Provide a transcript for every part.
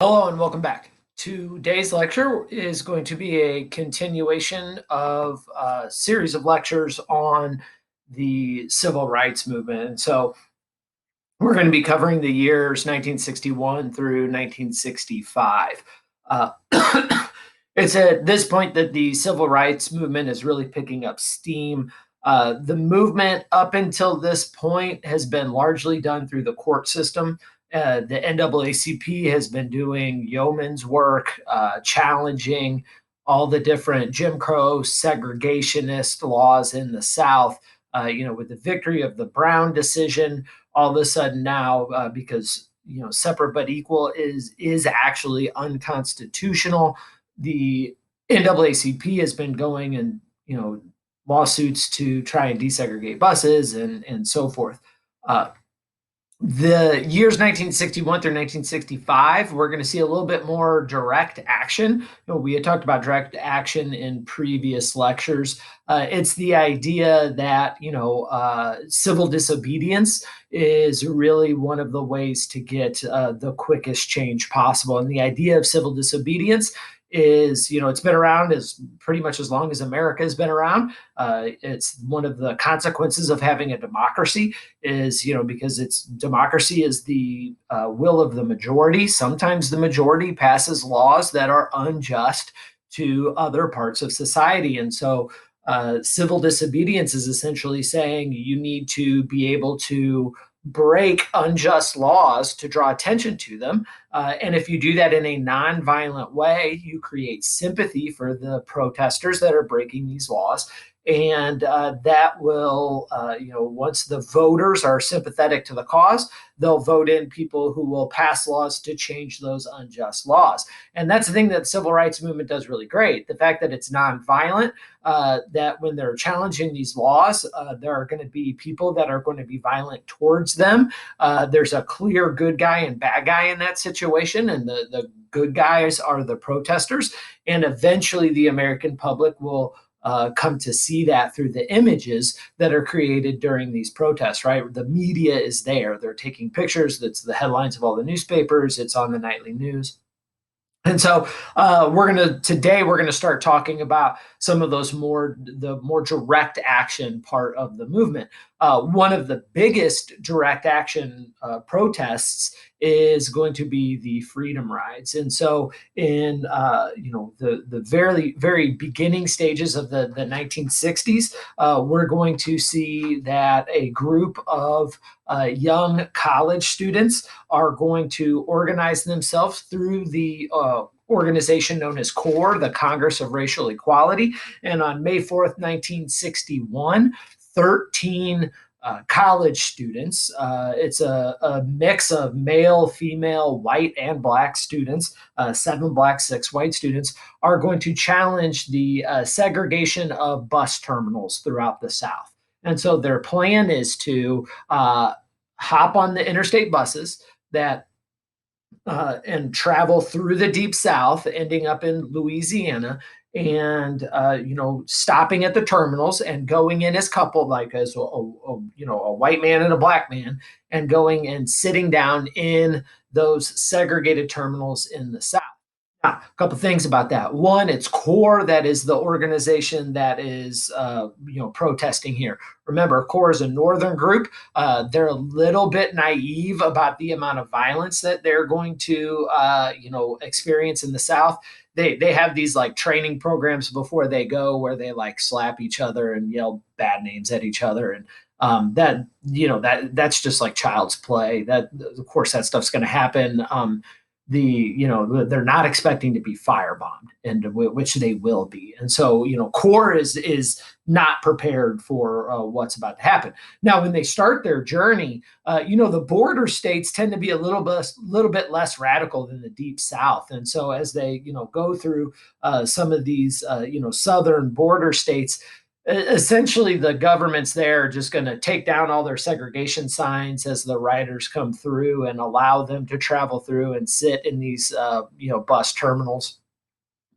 Hello and welcome back. Today's lecture is going to be a continuation of a series of lectures on the civil rights movement. And so we're going to be covering the years 1961 through 1965. Uh, it's at this point that the civil rights movement is really picking up steam. The movement up until this point has been largely done through the court system. The NAACP has been doing yeoman's work, challenging all the different Jim Crow segregationist laws in the South. With the victory of the Brown decision, all of a sudden now, because separate but equal is actually unconstitutional. The NAACP has been going and lawsuits to try and desegregate buses and so forth. The years 1961 through 1965, we're going to see a little bit more direct action. We had talked about direct action in previous lectures. It's the idea that civil disobedience is really one of the ways to get the quickest change possible. And the idea of civil disobedience is, it's been around as pretty much as long as America has been around. It's one of the consequences of having a democracy is, because it's democracy is the will of the majority. Sometimes the majority passes laws that are unjust to other parts of society. And so civil disobedience is essentially saying you need to be able to break unjust laws to draw attention to them. And if you do that in a nonviolent way, you create sympathy for the protesters that are breaking these laws. And that will, once the voters are sympathetic to the cause, they'll vote in people who will pass laws to change those unjust laws. And that's the thing that the civil rights movement does really great. The fact that it's nonviolent, that when they're challenging these laws, there are going to be people that are going to be violent towards them. There's a clear good guy and bad guy in that situation. And the good guys are the protesters. And eventually the American public will come to see that through the images that are created during these protests, right? The media is there. They're taking pictures. That's the headlines of all the newspapers. It's on the nightly news. And so today we're gonna start talking about some of the more direct action part of the movement. One of the biggest direct action protests is going to be the freedom rides. And so in the very beginning stages of the 1960s, we're going to see that a group of young college students are going to organize themselves through the organization known as CORE, the Congress of Racial Equality. And on May 4th, 1961, 13 college students, it's a mix of male, female, white, and black students, 7 black, 6 white students, are going to challenge the segregation of bus terminals throughout the South. And so their plan is to hop on the interstate buses that and travel through the deep South, ending up in Louisiana, and stopping at the terminals and going in as coupled, like as a white man and a black man, and going and sitting down in those segregated terminals in the South. Now, a couple things about that. One, it's CORE, that is the organization that is protesting here. Remember, CORE is a northern group. They're a little bit naive about the amount of violence that they're going to experience in the South. They have these like training programs before they go where they like slap each other and yell bad names at each other, and that's just like child's play. That, of course, that stuff's going to happen. They're not expecting to be firebombed, and which they will be. And so CORE is not prepared for what's about to happen. Now when they start their journey, the border states tend to be a little bit less radical than the deep South. And so as they go through some of these southern border states, essentially the government's there just going to take down all their segregation signs as the riders come through and allow them to travel through and sit in these bus terminals.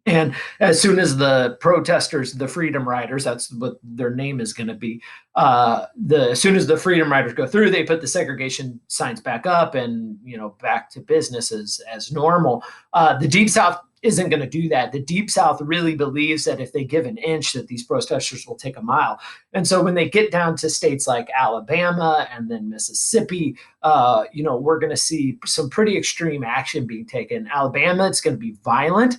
And as soon as the protesters, the Freedom Riders, that's what their name is going to be, as soon as the Freedom Riders go through, they put the segregation signs back up and, back to business as normal. The Deep South isn't going to do that. The Deep South really believes that if they give an inch, that these protesters will take a mile. And so when they get down to states like Alabama and then Mississippi, we're going to see some pretty extreme action being taken. Alabama, it's going to be violent.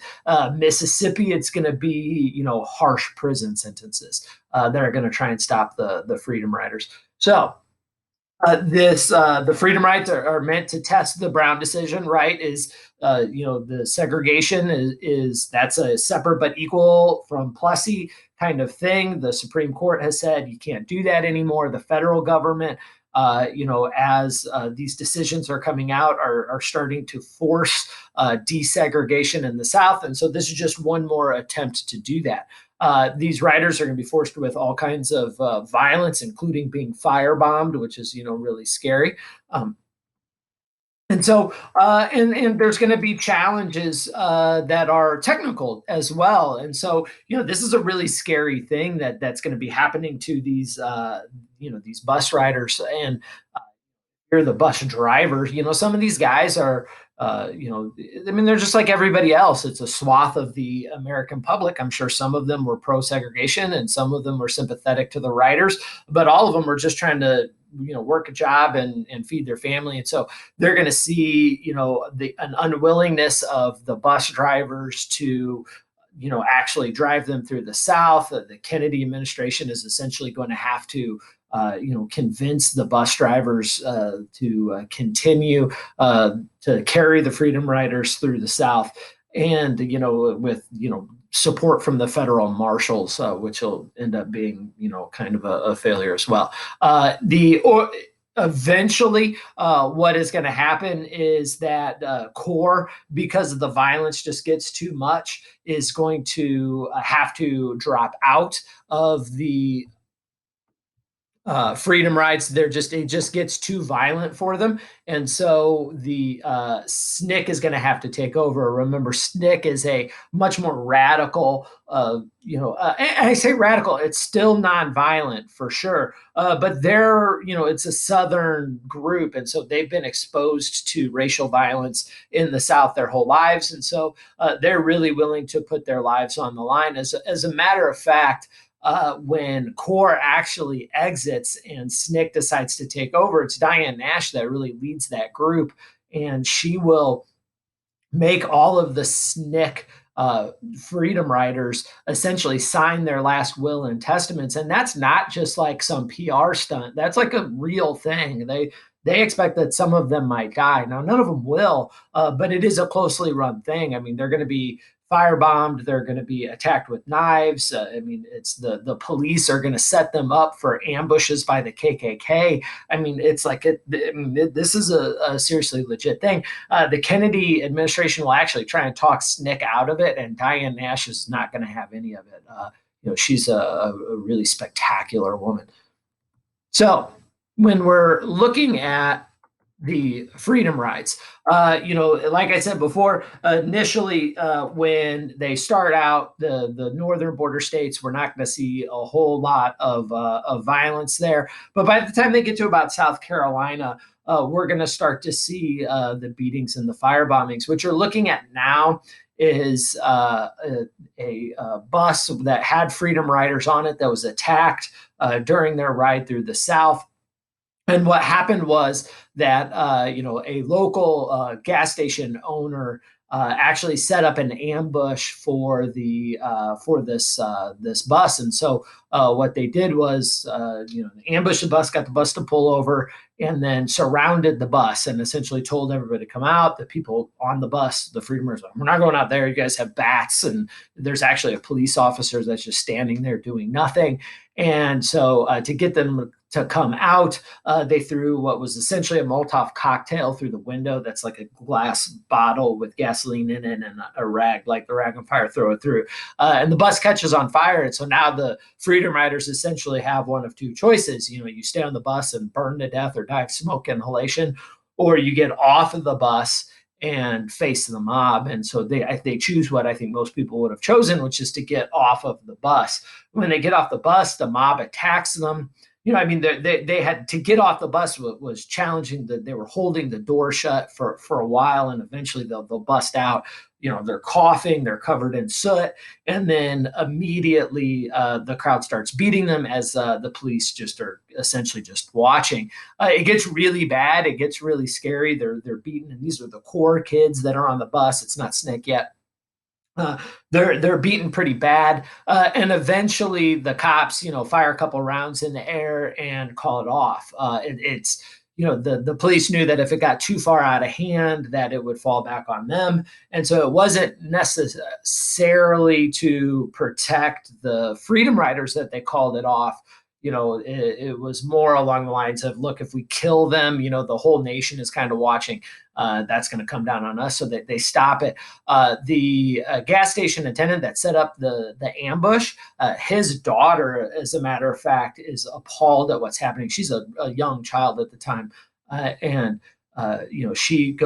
Mississippi, it's going to be, harsh prison sentences that are going to try and stop the Freedom Riders. So the freedom rights are meant to test the Brown decision, right? The segregation is that's a separate but equal from Plessy kind of thing. The Supreme Court has said you can't do that anymore. The federal government, as these decisions are coming out, are starting to force desegregation in the South. And so this is just one more attempt to do that. These riders are going to be forced with all kinds of violence, including being firebombed, which is, really scary. And so, and there's going to be challenges that are technical as well. And so, this is a really scary thing that's going to be happening to these, these bus riders. And you're the bus drivers. Some of these guys are, they're just like everybody else. It's a swath of the American public. I'm sure some of them were pro segregation and some of them were sympathetic to the riders, but all of them are just trying to, work a job and feed their family. And so they're going to see, an unwillingness of the bus drivers to, actually drive them through the South. The Kennedy administration is essentially going to have to convince the bus drivers to continue to carry the Freedom Riders through the South, and with support from the federal marshals, which will end up being kind of a failure as well. Eventually, what is going to happen is that CORE, because of the violence just gets too much, is going to have to drop out of the freedom rights. It just gets too violent for them. And so the SNCC is going to have to take over. Remember, SNCC is a much more radical, and I say radical, it's still nonviolent for sure. But it's a Southern group. And so they've been exposed to racial violence in the South their whole lives. And so they're really willing to put their lives on the line. As a matter of fact, when CORE actually exits and SNCC decides to take over, it's Diane Nash that really leads that group, and she will make all of the SNCC freedom riders essentially sign their last will and testaments. And that's not just like some PR stunt. That's like a real thing. They expect that some of them might die. Now, none of them will, but it is a closely run thing. I mean, they're going to be firebombed. They're going to be attacked with knives. It's the police are going to set them up for ambushes by the KKK. I mean, it's like this is a seriously legit thing. The Kennedy administration will actually try and talk SNCC out of it, and Diane Nash is not going to have any of it. She's a really spectacular woman. So when we're looking at the freedom rights, like I said before, initially when they start out, the northern border states, we're not going to see a whole lot of violence there. But by the time they get to about South Carolina, we're going to start to see the beatings and the firebombings. What you're looking at now is a bus that had freedom riders on it that was attacked during their ride through the South. And what happened was that a local gas station owner actually set up an ambush for this bus. And so what they did was ambush the bus, got the bus to pull over, and then surrounded the bus and essentially told everybody to come out. The people on the bus, the freedom riders, we're not going out there. You guys have bats, and there's actually a police officer that's just standing there doing nothing. And so to get them to come out, they threw what was essentially a Molotov cocktail through the window. That's like a glass bottle with gasoline in it and a rag, like the rag on fire, throw it through. And the bus catches on fire. And so now the freedom riders essentially have one of two choices. You stay on the bus and burn to death or die of smoke inhalation, or you get off of the bus and face the mob. And so they choose what I think most people would have chosen, which is to get off of the bus. When they get off the bus, the mob attacks them. I mean, they had to get off the bus was challenging. That they were holding the door shut for a while, and eventually they'll bust out. They're coughing, they're covered in soot, and then immediately the crowd starts beating them as the police just are essentially just watching. It gets really bad. It gets really scary. They're beaten, and these are the core kids that are on the bus. It's not SNCC yet. They're beaten pretty bad, and eventually the cops, fire a couple rounds in the air and call it off. It's the police knew that if it got too far out of hand, that it would fall back on them, and so it wasn't necessarily to protect the freedom riders that they called it off. It was more along the lines of, look, if we kill them, the whole nation is kind of watching. That's going to come down on us, so that they stop it. The gas station attendant that set up the ambush, his daughter, as a matter of fact, is appalled at what's happening. She's a young child at the time, and she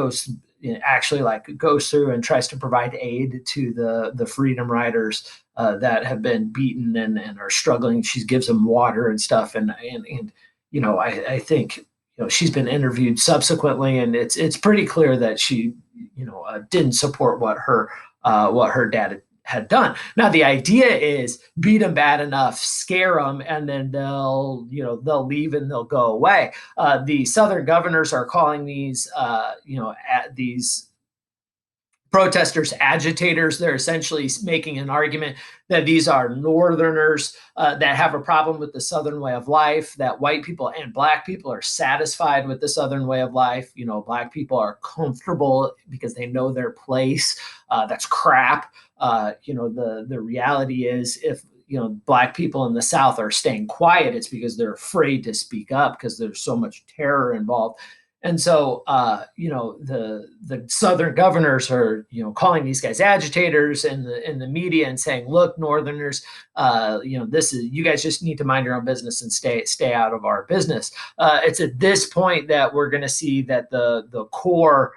actually goes through and tries to provide aid to the freedom riders that have been beaten and are struggling. She gives them water and stuff, and I think she's been interviewed subsequently, and it's pretty clear that she didn't support what her dad had done. Now the idea is beat them bad enough, scare them, and then they'll leave and they'll go away. The Southern governors are calling these these protesters agitators. They're essentially making an argument that these are Northerners that have a problem with the Southern way of life, that white people and Black people are satisfied with the Southern way of life. Black people are comfortable because they know their place. That's crap. The reality is, if Black people in the South are staying quiet, it's because they're afraid to speak up because there's so much terror involved. And so, the Southern governors are, calling these guys agitators in the media and saying, "Look, Northerners, you guys just need to mind your own business and stay out of our business." It's at this point that we're going to see that the core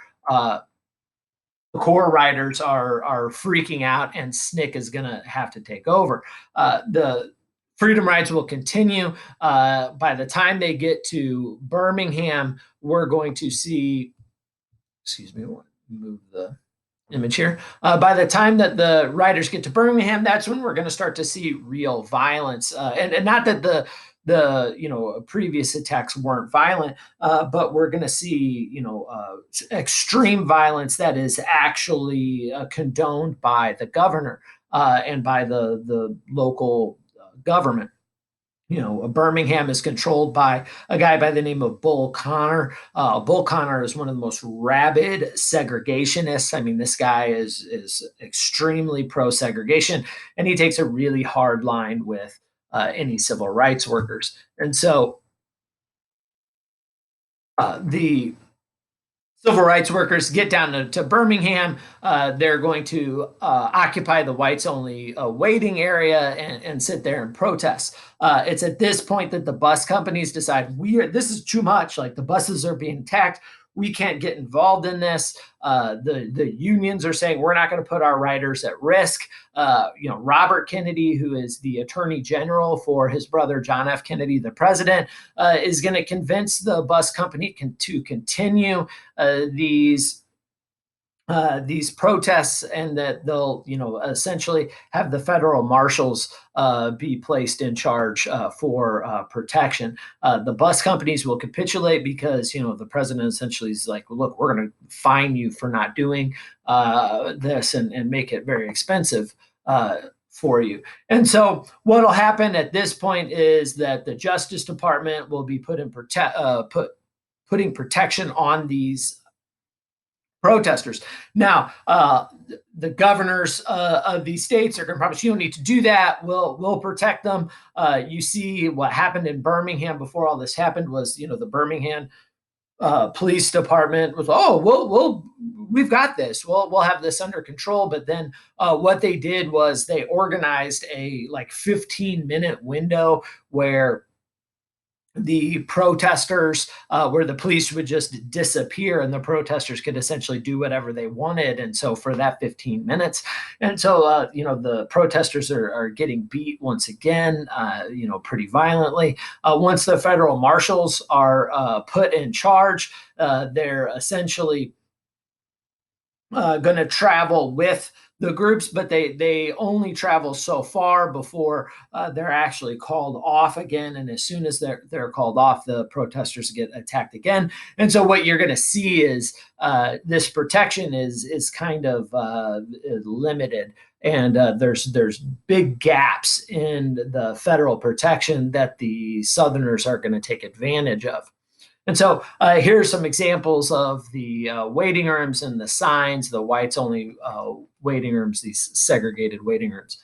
riders are freaking out, and SNCC is going to have to take over. The freedom rides will continue. By the time they get to Birmingham, we're going to see, excuse me, move the image here. By the time that the riders get to Birmingham, that's when we're going to start to see real violence. And not that the previous attacks weren't violent, but we're going to see extreme violence that is actually condoned by the governor and by the local government. Birmingham is controlled by a guy by the name of Bull Connor. Bull Connor is one of the most rabid segregationists. I mean, this guy is extremely pro-segregation, and he takes a really hard line with any civil rights workers. And so the civil rights workers get down to Birmingham. They're going to occupy the whites only waiting area and sit there and protest. It's at this point that the bus companies decide, this is too much. Like, the buses are being attacked. We can't get involved in this. The unions are saying, we're not going to put our riders at risk. Robert Kennedy, who is the attorney general for his brother John F. Kennedy, the president, is going to convince the bus company to continue these protests, and that they'll, essentially have the federal marshals be placed in charge for protection. The bus companies will capitulate because, the president essentially is like, look, we're going to fine you for not doing this and make it very expensive for you. And so what will happen at this point is that the Justice Department will be putting protection on these protesters. Now, the governors of these states are going to promise, you don't need to do that. We'll protect them. You see what happened in Birmingham before all this happened was, the Birmingham police department was, we've got this. We'll have this under control. But then what they did was they organized a 15-minute window where the protesters, where the police would just disappear and the protesters could essentially do whatever they wanted. And so for that 15 minutes, and so the protesters are getting beat once again, pretty violently. Once the federal marshals are put in charge, they're essentially going to travel with the groups, but they only travel so far before they're actually called off again. And as soon as they're called off, the protesters get attacked again. And so what you're going to see is this protection is kind of limited, and there's big gaps in the federal protection that the Southerners are going to take advantage of. And so here are some examples of the waiting rooms and the signs, the whites only waiting rooms, these segregated waiting rooms.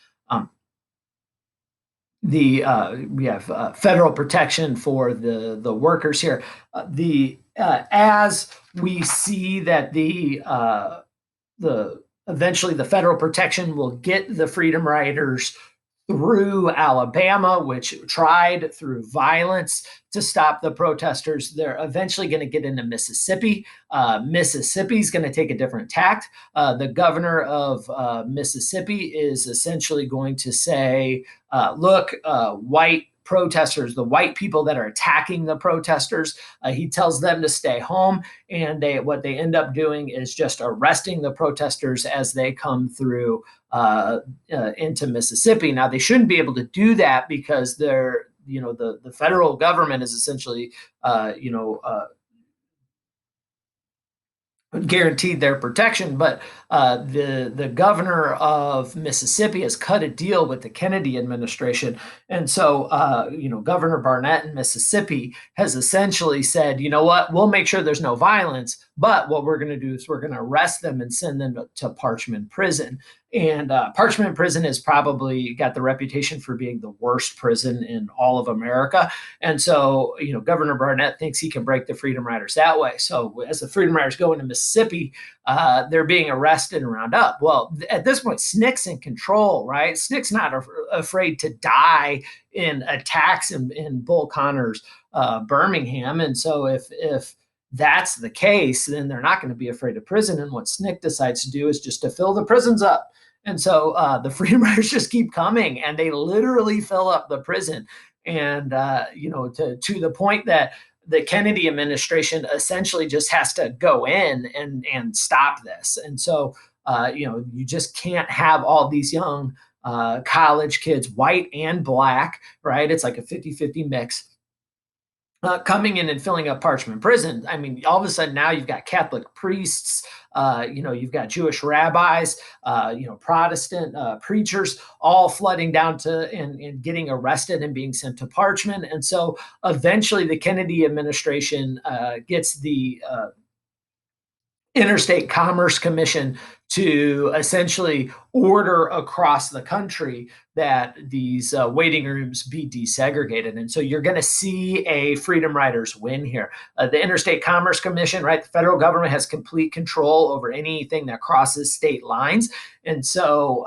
We have federal protection for the workers here. The As we see that the eventually the federal protection will get the Freedom Riders through Alabama, which tried through violence to stop the protesters. They're eventually going to get into Mississippi. Mississippi's going to take a different tact. The governor of Mississippi is essentially going to say, look, white protesters, the white people that are attacking the protesters, he tells them to stay home. And what they end up doing is just arresting the protesters as they come through into Mississippi. Now, they shouldn't be able to do that because the federal government is essentially guaranteed their protection, but the governor of Mississippi has cut a deal with the Kennedy administration, and so Governor Barnett in Mississippi has essentially said, you know what, we'll make sure there's no violence, but what we're going to do is we're going to arrest them and send them to Parchman Prison. And Parchman Prison has probably got the reputation for being the worst prison in all of America. And so, Governor Barnett thinks he can break the Freedom Riders that way. So as the Freedom Riders go into Mississippi, they're being arrested and round up. Well, at this point, SNCC's in control, right? SNCC's not afraid to die in attacks in Bull Connor's Birmingham. And so if that's the case, then they're not going to be afraid of prison. And what SNCC decides to do is just to fill the prisons up. And so the Freedom Riders just keep coming, and they literally fill up the prison. And, to the point that the Kennedy administration essentially just has to go in and stop this. And so, you just can't have all these young college kids, white and black, right? It's like a 50-50 mix. Coming in and filling up Parchman Prison. I mean, all of a sudden now you've got Catholic priests, you've got Jewish rabbis, Protestant preachers, all flooding down to and getting arrested and being sent to Parchman. And so eventually the Kennedy administration gets the Interstate Commerce Commission to essentially order across the country that these waiting rooms be desegregated. And so you're going to see a Freedom Riders win here. The Interstate Commerce Commission, right? The federal government has complete control over anything that crosses state lines. And so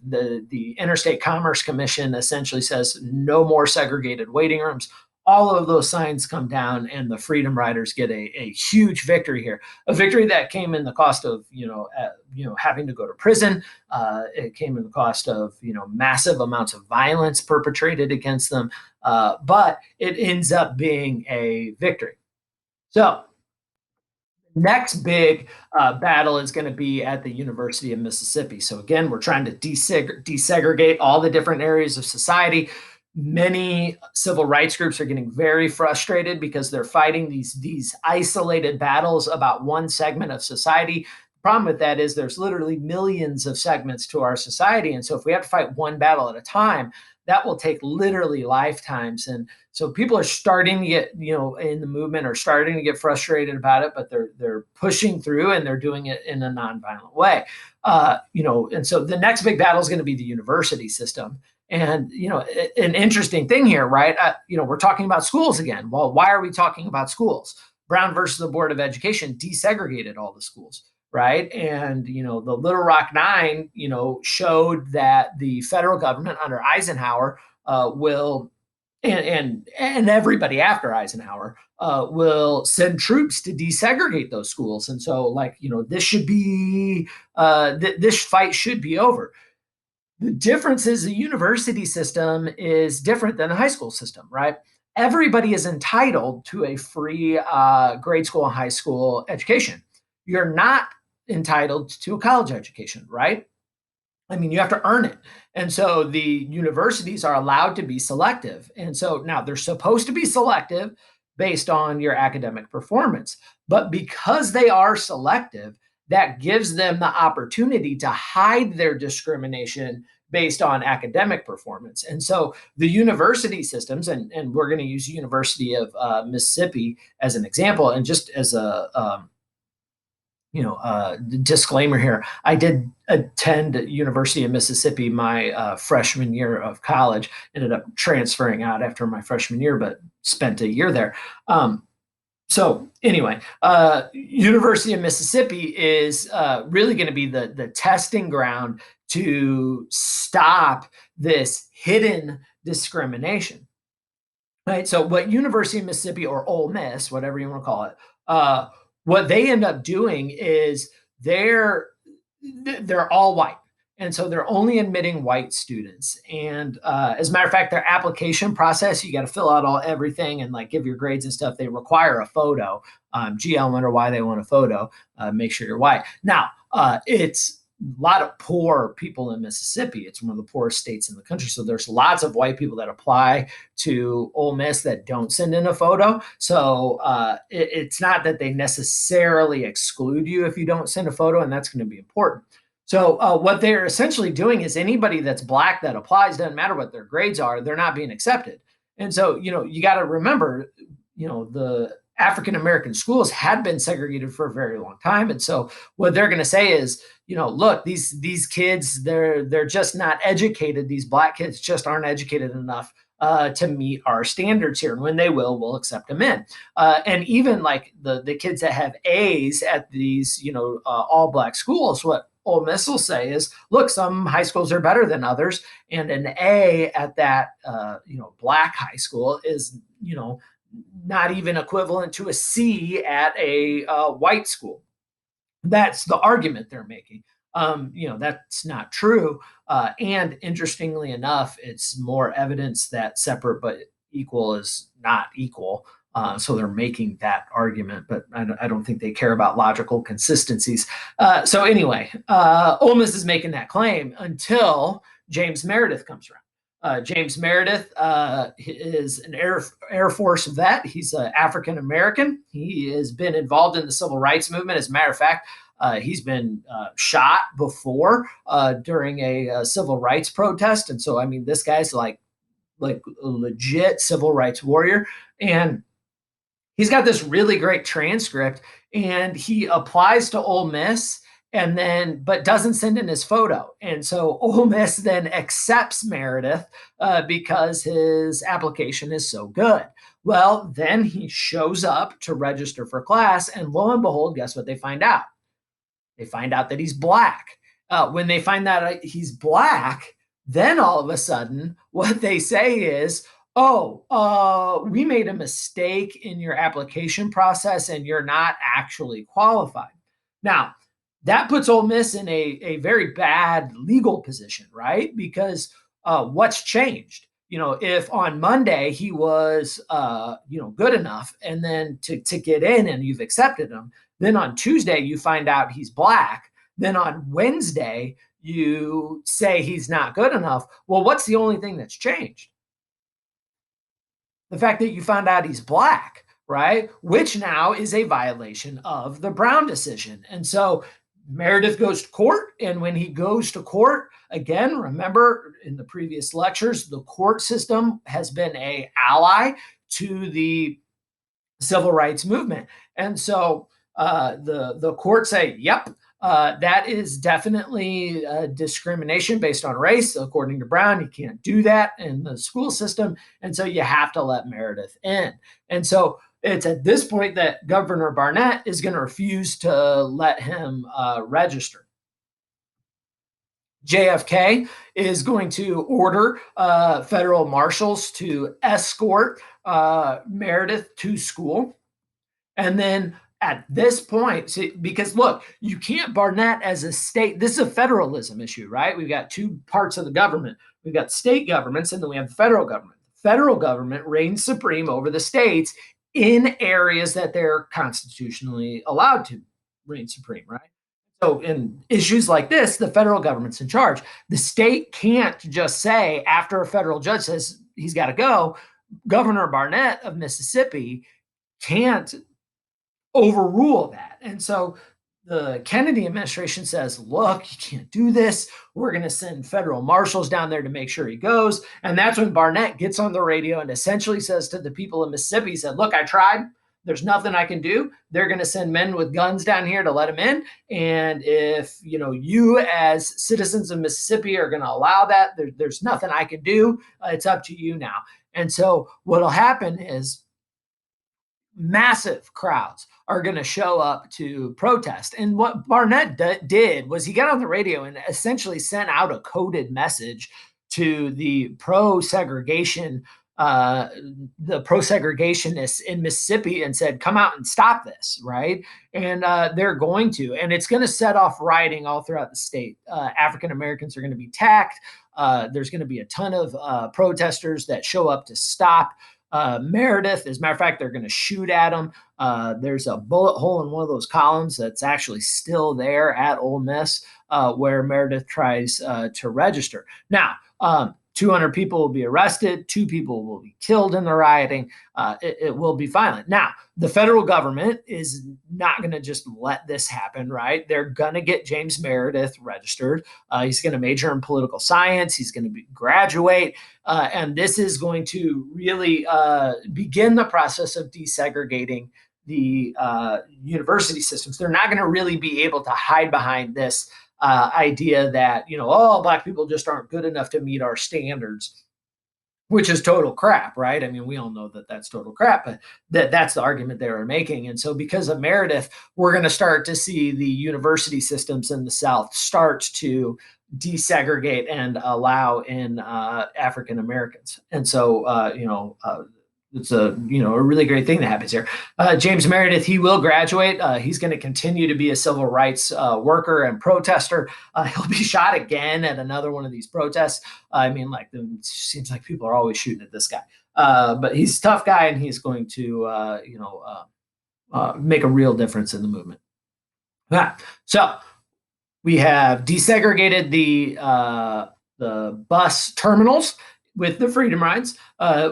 the Interstate Commerce Commission essentially says no more segregated waiting rooms. All of those signs come down, and the Freedom Riders get a huge victory here. A victory that came in the cost of having to go to prison. It came in the cost of massive amounts of violence perpetrated against them, but it ends up being a victory. So next big battle is going to be at the University of Mississippi. So again, we're trying to desegregate all the different areas of society. Many civil rights groups are getting very frustrated because they're fighting these isolated battles about one segment of society. The problem with that is there's literally millions of segments to our society. And so if we have to fight one battle at a time, that will take literally lifetimes. And so people are starting to get, in the movement are starting to get frustrated about it, but they're pushing through and they're doing it in a nonviolent way. And so the next big battle is going to be the university system. And, an interesting thing here, right? We're talking about schools again. Well, why are we talking about schools? Brown versus the Board of Education desegregated all the schools, right? And, the Little Rock Nine, showed that the federal government under Eisenhower will and everybody after Eisenhower will send troops to desegregate those schools. And so, like, this should be this fight should be over. The difference is the university system is different than the high school system, right? Everybody is entitled to a free grade school and high school education. You're not entitled to a college education, right? I mean, you have to earn it. And so the universities are allowed to be selective. And so now they're supposed to be selective based on your academic performance. But because they are selective, that gives them the opportunity to hide their discrimination based on academic performance. And so the university systems, and we're going to use University of Mississippi as an example, and just as a disclaimer here, I did attend University of Mississippi my freshman year of college. Ended up transferring out after my freshman year, but spent a year there. So anyway, University of Mississippi is really going to be the testing ground to stop this hidden discrimination. Right. So what University of Mississippi, or Ole Miss, whatever you want to call it, what they end up doing is they're they're all white, and so they're only admitting white students. And as a matter of fact, their application process, you got to fill out everything and like give your grades and stuff. They require a photo. Gee, I wonder why they want a photo. Make sure you're white. Now, it's a lot of poor people in Mississippi. It's one of the poorest states in the country. So there's lots of white people that apply to Ole Miss that don't send in a photo. So it's not that they necessarily exclude you if you don't send a photo, and that's going to be important. So what they're essentially doing is anybody that's black that applies, doesn't matter what their grades are, they're not being accepted. And so, you got to remember, the African American schools had been segregated for a very long time. And so what they're going to say is, look, these kids, they're just not educated. These black kids just aren't educated enough to meet our standards here. And when they will, we'll accept them in. And even like the kids that have A's at these, all black schools, what Ole Miss will say is, look, some high schools are better than others, and an A at that, black high school is, not even equivalent to a C at a white school. That's the argument they're making. That's not true. And interestingly enough, it's more evidence that separate but equal is not equal. So they're making that argument, but I don't think they care about logical consistencies. So anyway, Ole Miss is making that claim until James Meredith comes around. James Meredith is an Air Force vet. He's African American. He has been involved in the civil rights movement. As a matter of fact, he's been shot before during a civil rights protest. And so, I mean, this guy's like a legit civil rights warrior. And he's got this really great transcript, and he applies to Ole Miss but doesn't send in his photo. And so Ole Miss then accepts Meredith because his application is so good. Well, then he shows up to register for class, and lo and behold, guess what they find out? They find out that he's black. When they find out he's black, then all of a sudden, what they say is, oh, we made a mistake in your application process and you're not actually qualified. Now, that puts Ole Miss in a very bad legal position, right? Because what's changed? If on Monday he was, good enough, and then to get in and you've accepted him, then on Tuesday you find out he's black. Then on Wednesday you say he's not good enough. Well, what's the only thing that's changed? The fact that you found out he's black, right? Which now is a violation of the Brown decision. And so Meredith goes to court, and when he goes to court, again, remember in the previous lectures, the court system has been an ally to the civil rights movement. And so the court say, yep, that is definitely discrimination based on race. According to Brown, you can't do that in the school system. And so you have to let Meredith in. And so it's at this point that Governor Barnett is going to refuse to let him register. JFK is going to order federal marshals to escort Meredith to school. And then at this point, see, because look, you can't Barnett as a state. This is a federalism issue, right? We've got two parts of the government. We've got state governments, and then we have the federal government. The federal government reigns supreme over the states in areas that they're constitutionally allowed to reign supreme, right? So in issues like this, the federal government's in charge. The state can't just say, after a federal judge says he's got to go, Governor Barnett of Mississippi can't overrule that. And so the Kennedy administration says, look, you can't do this. We're going to send federal marshals down there to make sure he goes. And that's when Barnett gets on the radio and essentially says to the people of Mississippi, he said, look, I tried. There's nothing I can do. They're going to send men with guns down here to let him in. And if you as citizens of Mississippi are going to allow that, there's nothing I can do. It's up to you now. And so what'll happen is massive crowds are going to show up to protest. And what Barnett did was he got on the radio and essentially sent out a coded message to the pro-segregationists in Mississippi and said, come out and stop this, right? And they're going to. And it's going to set off rioting all throughout the state. African Americans are going to be attacked. There's going to be a ton of protesters that show up to stop Meredith. As a matter of fact, they're going to shoot at him. There's a bullet hole in one of those columns that's actually still there at Ole Miss where Meredith tries to register. Now, 200 people will be arrested. 2 people will be killed in the rioting. It will be violent. Now, the federal government is not going to just let this happen, right? They're going to get James Meredith registered. He's going to major in political science. He's going to graduate. And this is going to really begin the process of desegregating the university systems. They're not going to really be able to hide behind this idea that, Black people just aren't good enough to meet our standards, which is total crap, right? I mean, we all know that that's total crap, but that's the argument they were making. And so because of Meredith, we're going to start to see the university systems in the South start to desegregate and allow in African Americans. And so, it's a really great thing that happens here. James Meredith, he will graduate. He's going to continue to be a civil rights worker and protester. He'll be shot again at another one of these protests. It seems like people are always shooting at this guy. But he's a tough guy, and he's going to make a real difference in the movement. So we have desegregated the bus terminals with the Freedom Rides.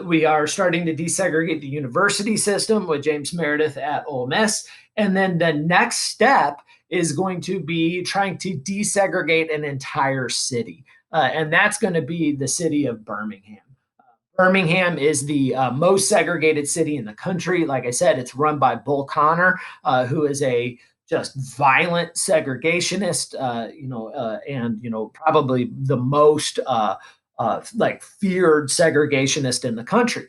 We are starting to desegregate the university system with James Meredith at Ole Miss. And then the next step is going to be trying to desegregate an entire city. And that's going to be the city of Birmingham. Birmingham is the most segregated city in the country. Like I said, it's run by Bull Connor, who is a just violent segregationist, and probably the most feared segregationist in the country.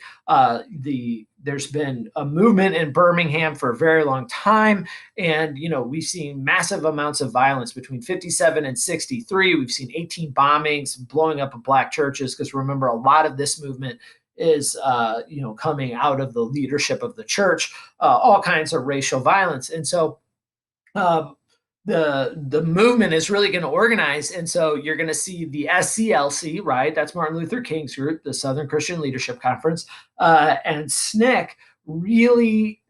There's been a movement in Birmingham for a very long time, and we've seen massive amounts of violence between 57 and 63. We've seen 18 bombings, blowing up of Black churches, because remember, a lot of this movement is coming out of the leadership of the church, all kinds of racial violence. And so the movement is really going to organize. And so you're going to see the SCLC, right? That's Martin Luther King's group, the Southern Christian Leadership Conference, and SNCC really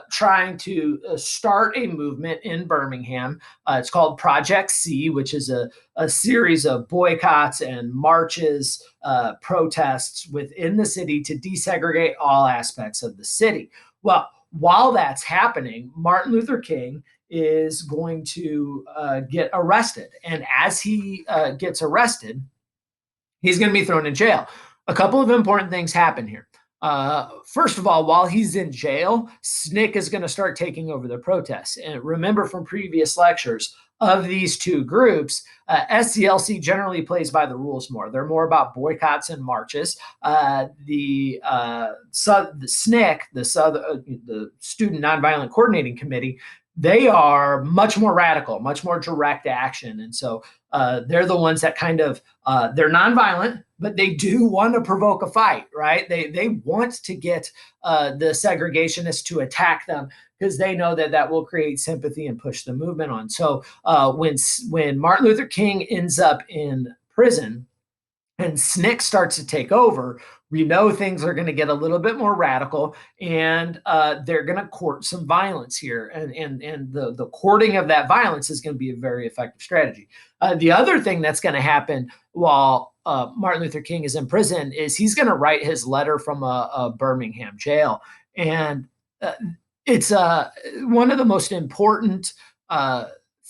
trying to start a movement in Birmingham. It's called Project C, which is a series of boycotts and marches, protests within the city to desegregate all aspects of the city. Well, while that's happening, Martin Luther King is going to get arrested. And as he gets arrested, he's going to be thrown in jail. A couple of important things happen here. First of all, while he's in jail, SNCC is going to start taking over the protests. And remember from previous lectures, of these two groups, SCLC generally plays by the rules more. They're more about boycotts and marches. The SNCC, the Student Nonviolent Coordinating Committee, they are much more radical, much more direct action. And so they're the ones that kind of they're nonviolent, but they do want to provoke a fight, right? They want to get the segregationists to attack them because they know that that will create sympathy and push the movement on. So when Martin Luther King ends up in prison and SNCC starts to take over, we know things are going to get a little bit more radical, and they're going to court some violence here, and the courting of that violence is going to be a very effective strategy. The other thing that's going to happen while Martin Luther King is in prison is he's going to write his letter from a Birmingham jail, and uh, it's one of the most important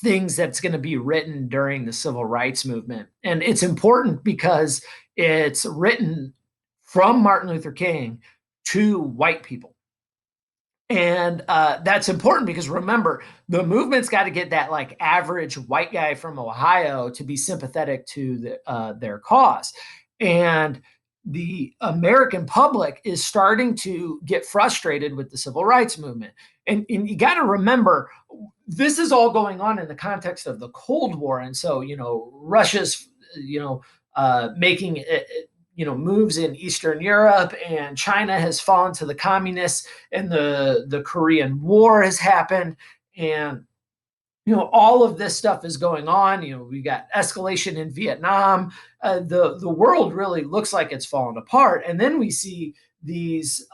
things that's going to be written during the civil rights movement. And it's important because it's written from Martin Luther King to white people. And that's important because remember, the movement's got to get that like average white guy from Ohio to be sympathetic to their cause. And the American public is starting to get frustrated with the civil rights movement. And you got to remember, this is all going on in the context of the Cold War. And so, Russia's, making moves in Eastern Europe, and China has fallen to the communists, and the Korean War has happened, and all of this stuff is going on. We got escalation in Vietnam. The world really looks like it's fallen apart, and then we see these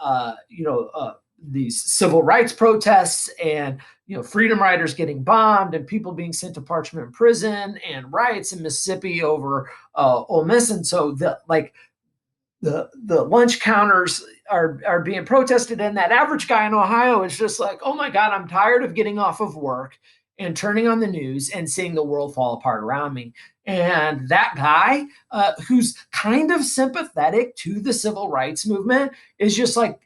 civil rights protests, and freedom riders getting bombed, and people being sent to Parchment Prison, and riots in Mississippi over Ole Miss. And so the lunch counters are being protested, and that average guy in Ohio is just like, oh my God, I'm tired of getting off of work and turning on the news and seeing the world fall apart around me. And that guy, who's kind of sympathetic to the civil rights movement, is just like,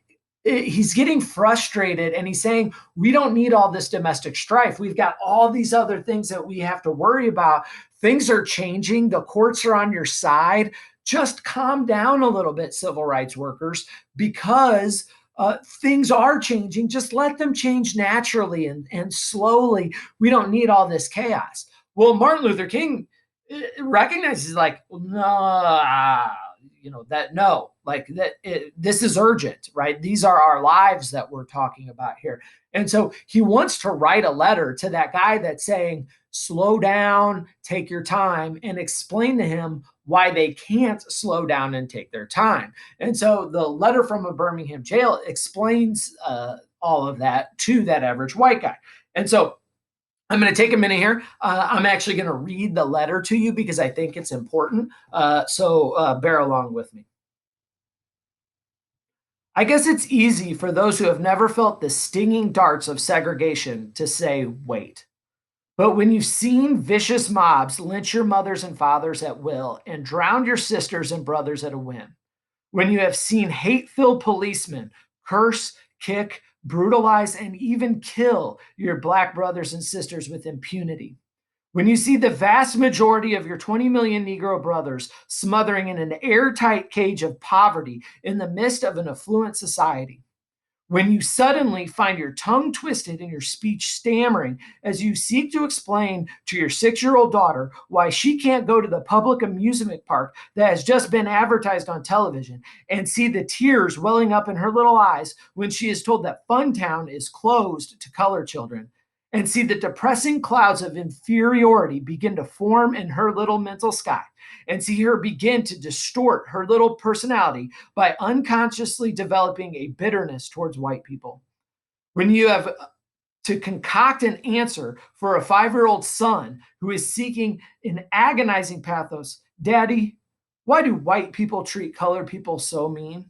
he's getting frustrated, and he's saying, we don't need all this domestic strife. We've got all these other things that we have to worry about. Things are changing. The courts are on your side. Just calm down a little bit, civil rights workers, because things are changing. Just let them change naturally and slowly. We don't need all this chaos. Well, Martin Luther King recognizes, like, no, this is urgent, right? These are our lives that we're talking about here. And so he wants to write a letter to that guy that's saying, slow down, take your time, and explain to him why they can't slow down and take their time. And so the letter from a Birmingham jail explains all of that to that average white guy. And so I'm going to take a minute here. I'm actually going to read the letter to you because I think it's important. So bear along with me. I guess it's easy for those who have never felt the stinging darts of segregation to say, wait. But when you've seen vicious mobs lynch your mothers and fathers at will and drown your sisters and brothers at a whim, when you have seen hate filled policemen curse, kick, brutalize, and even kill your Black brothers and sisters with impunity, when you see the vast majority of your 20 million Negro brothers smothering in an airtight cage of poverty in the midst of an affluent society, when you suddenly find your tongue twisted and your speech stammering as you seek to explain to your 6-year-old daughter why she can't go to the public amusement park that has just been advertised on television, and see the tears welling up in her little eyes when she is told that Funtown is closed to color children, and see the depressing clouds of inferiority begin to form in her little mental sky, and see her begin to distort her little personality by unconsciously developing a bitterness towards white people. When you have to concoct an answer for a 5-year-old son who is seeking in agonizing pathos, Daddy, why do white people treat colored people so mean?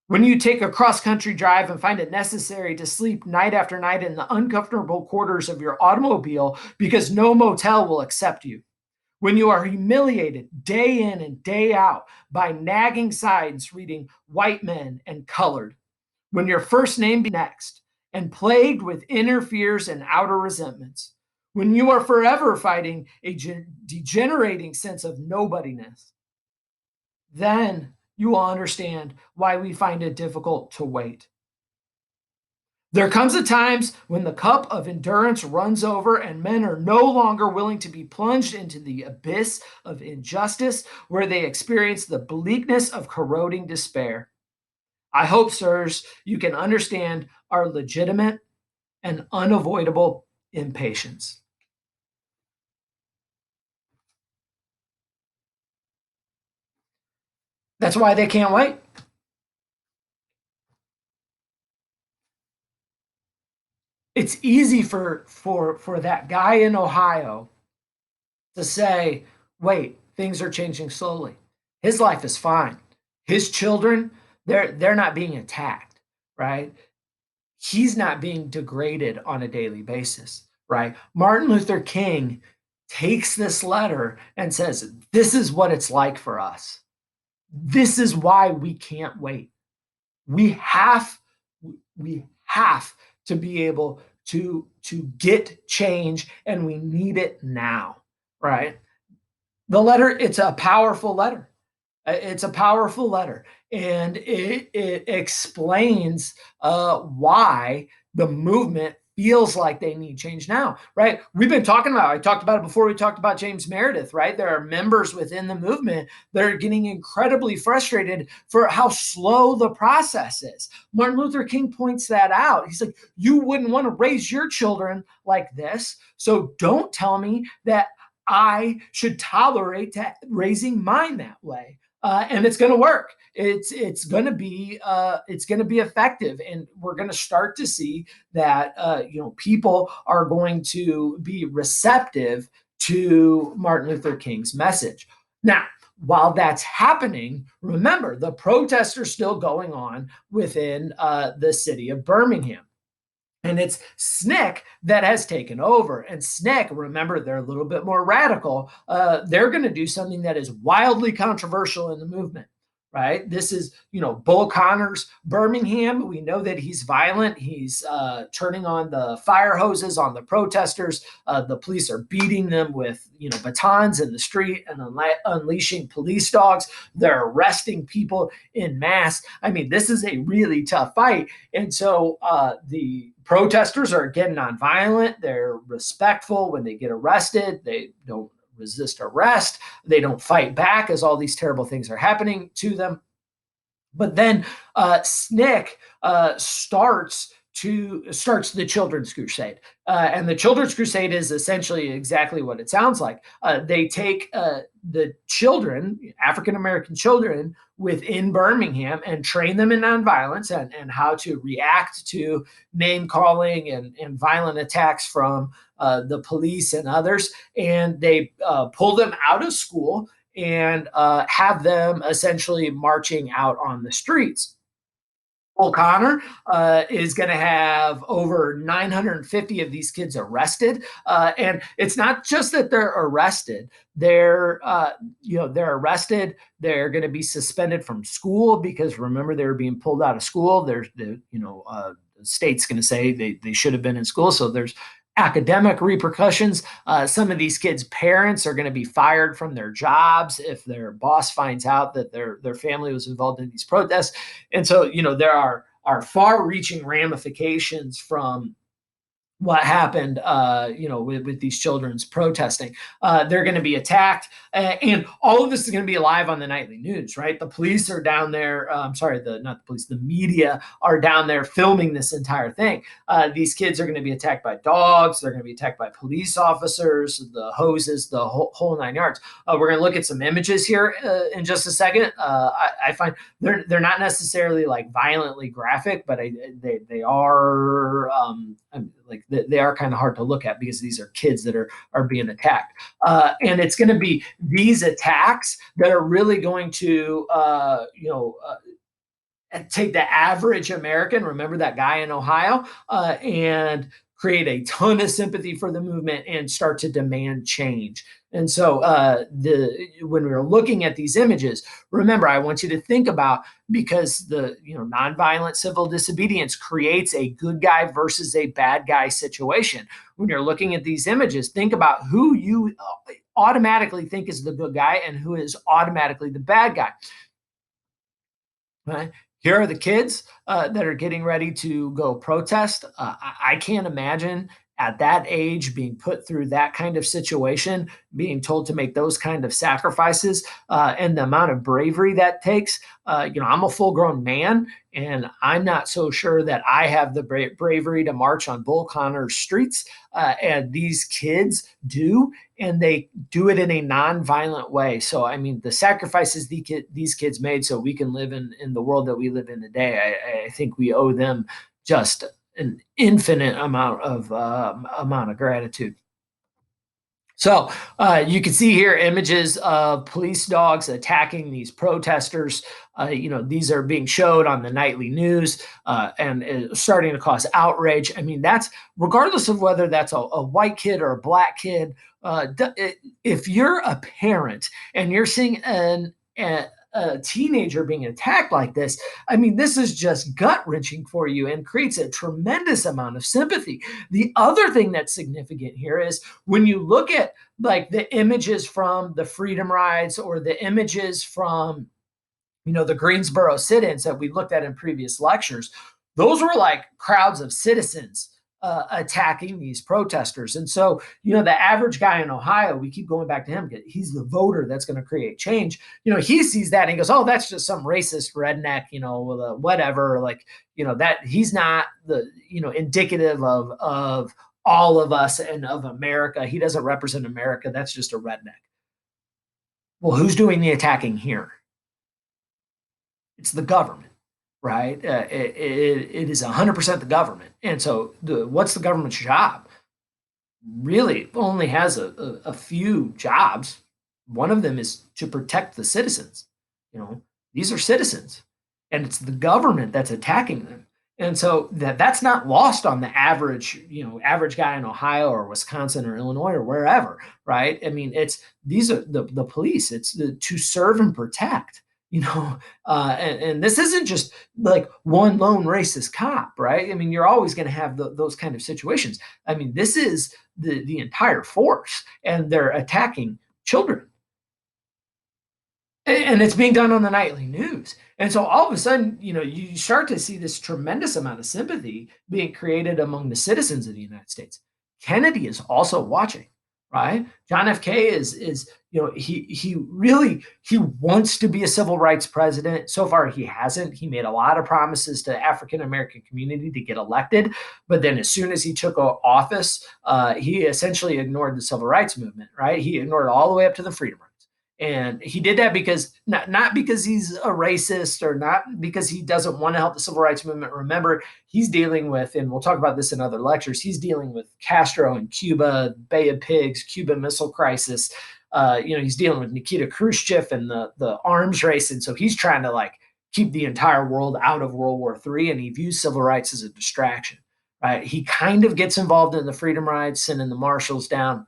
When you take a cross country drive and find it necessary to sleep night after night in the uncomfortable quarters of your automobile because no motel will accept you. When you are humiliated day in and day out by nagging signs reading white men and colored. When your first name be next and plagued with inner fears and outer resentments. When you are forever fighting a degenerating sense of nobodiness. Then you will understand why we find it difficult to wait. There comes a times when the cup of endurance runs over and men are no longer willing to be plunged into the abyss of injustice where they experience the bleakness of corroding despair. I hope, sirs, you can understand our legitimate and unavoidable impatience. That's why they can't wait. It's easy for that guy in Ohio to say, "Wait, things are changing slowly. His life is fine. His children, they're not being attacked, right? He's not being degraded on a daily basis, right?" Martin Luther King takes this letter and says, "This is what it's like for us. This is why we can't wait. We have we have to be able to get change and we need it now, right?" The letter, it's a powerful letter. It's a powerful letter, and it explains why the movement feels like they need change now, right? We've been talking about. I talked about it before. We talked about James Meredith, right? There are members within the movement that are getting incredibly frustrated for how slow the process is. Martin Luther King points that out. He's like, "You wouldn't want to raise your children like this, so don't tell me that I should tolerate raising mine that way." And it's going to work. It's going to be effective, and we're going to start to see that people are going to be receptive to Martin Luther King's message. Now, while that's happening, remember the protests are still going on within the city of Birmingham. And it's SNCC that has taken over. And SNCC, remember, they're a little bit more radical. They're going to do something that is wildly controversial in the movement, right? This is, Bull Connor's Birmingham. We know that he's violent. He's turning on the fire hoses on the protesters. The police are beating them with, batons in the street and unleashing police dogs. They're arresting people in mass. I mean, this is a really tough fight. And so the protesters are again nonviolent. They're respectful when they get arrested. They don't resist arrest. They don't fight back as all these terrible things are happening to them. But then SNCC starts the Children's Crusade, and the Children's Crusade is essentially exactly what it sounds like. They take the children, African American children within Birmingham, and train them in nonviolence and how to react to name calling and violent attacks from the police and others. And they pull them out of school and have them essentially marching out on the streets. O'Connor is going to have over 950 of these kids arrested, and it's not just that they're arrested. They're arrested. They're going to be suspended from school because remember they were being pulled out of school. The state's going to say they should have been in school, so there's academic repercussions. Some of these kids' parents are going to be fired from their jobs if their boss finds out that their family was involved in these protests. And so, there are far-reaching ramifications from what happened, with these children's protesting. They're going to be attacked, and all of this is going to be live on the nightly news, right? The police are down there. Not the police, the media are down there filming this entire thing. These kids are going to be attacked by dogs. They're going to be attacked by police officers, the hoses, the whole nine yards. We're going to look at some images here in just a second. I find they're not necessarily like violently graphic, but they are like they are kind of hard to look at because these are kids that are being attacked, and it's going to be these attacks that are really going to take the average American, remember that guy in Ohio, and create a ton of sympathy for the movement and start to demand change. And so when we were looking at these images, remember, I want you to think about, because the nonviolent civil disobedience creates a good guy versus a bad guy situation. When you're looking at these images, think about who you automatically think is the good guy and who is automatically the bad guy. Right? Here are the kids that are getting ready to go protest. I can't imagine at that age being put through that kind of situation, being told to make those kind of sacrifices, and the amount of bravery that takes. I'm a full grown man, and I'm not so sure that I have the bravery to march on Bull Connor streets. And these kids do, and they do it in a non-violent way. So, I mean, the sacrifices these kids made so we can live in the world that we live in today, I think we owe them just an infinite amount of gratitude. So you can see here images of police dogs attacking these protesters. These are being showed on the nightly news and starting to cause outrage. I mean, that's regardless of whether that's a white kid or a black kid. If you're a parent and you're seeing a teenager being attacked like this, I mean, this is just gut wrenching for you and creates a tremendous amount of sympathy. The other thing that's significant here is when you look at like the images from the freedom rides or the images from the Greensboro sit-ins that we looked at in previous lectures, those were like crowds of citizens attacking these protesters. And so, the average guy in Ohio, we keep going back to him, he's the voter that's going to create change. He sees that and he goes, oh, that's just some racist redneck, with whatever, like, that he's not the, indicative of all of us and of America. He doesn't represent America. That's just a redneck. Well, who's doing the attacking here? It's the government, right? It is 100% the government. And so what's the government's job? Really only has a few jobs. One of them is to protect the citizens. These are citizens, and it's the government that's attacking them. And so that's not lost on the average guy in Ohio or Wisconsin or Illinois or wherever, right? I mean, these are the police. It's to serve and protect. And this isn't just like one lone racist cop, right? I mean, you're always going to have those kind of situations. I mean, this is the entire force, and they're attacking children, and it's being done on the nightly news. And so all of a sudden, you start to see this tremendous amount of sympathy being created among the citizens of the United States. Kennedy is also watching, right? John F. K. is he wants to be a civil rights president. So far, he hasn't. He made a lot of promises to the African American community to get elected, but then as soon as he took office, he essentially ignored the civil rights movement, right? He ignored it all the way up to the Freedom Rides. And he did that because not because he's a racist or not because he doesn't want to help the civil rights movement. Remember, he's dealing with, and we'll talk about this in other lectures, he's dealing with Castro in Cuba, Bay of Pigs, Cuban Missile Crisis. He's dealing with Nikita Khrushchev and the arms race. And so he's trying to like keep the entire world out of World War III, and he views civil rights as a distraction, right? He kind of gets involved in the freedom rides, sending the marshals down.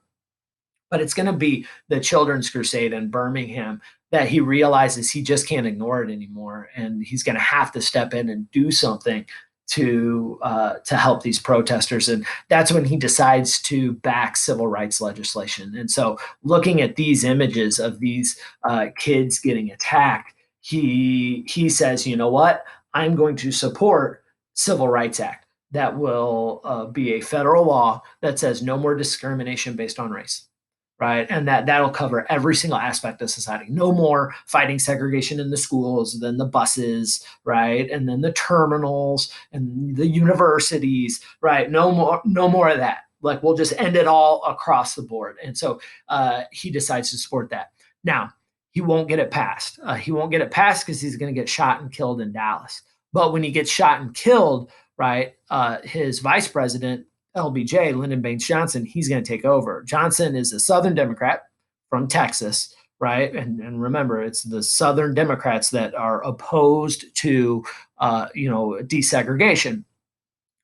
But it's going to be the Children's Crusade in Birmingham that he realizes he just can't ignore it anymore, and he's going to have to step in and do something to help these protesters. And that's when he decides to back civil rights legislation. And so, looking at these images of these kids getting attacked, he says, you know what? I'm going to support Civil Rights Act that will be a federal law that says no more discrimination based on race, right? And that'll cover every single aspect of society. No more fighting segregation in the schools, then the buses, right? And then the terminals and the universities, right? No more of that. Like, we'll just end it all across the board. And so he decides to support that. Now, he won't get it passed. He won't get it passed because he's going to get shot and killed in Dallas. But when he gets shot and killed, right, his vice president, LBJ, Lyndon Baines Johnson, he's going to take over. Johnson is a Southern Democrat from Texas, right? And remember, it's the Southern Democrats that are opposed to, desegregation.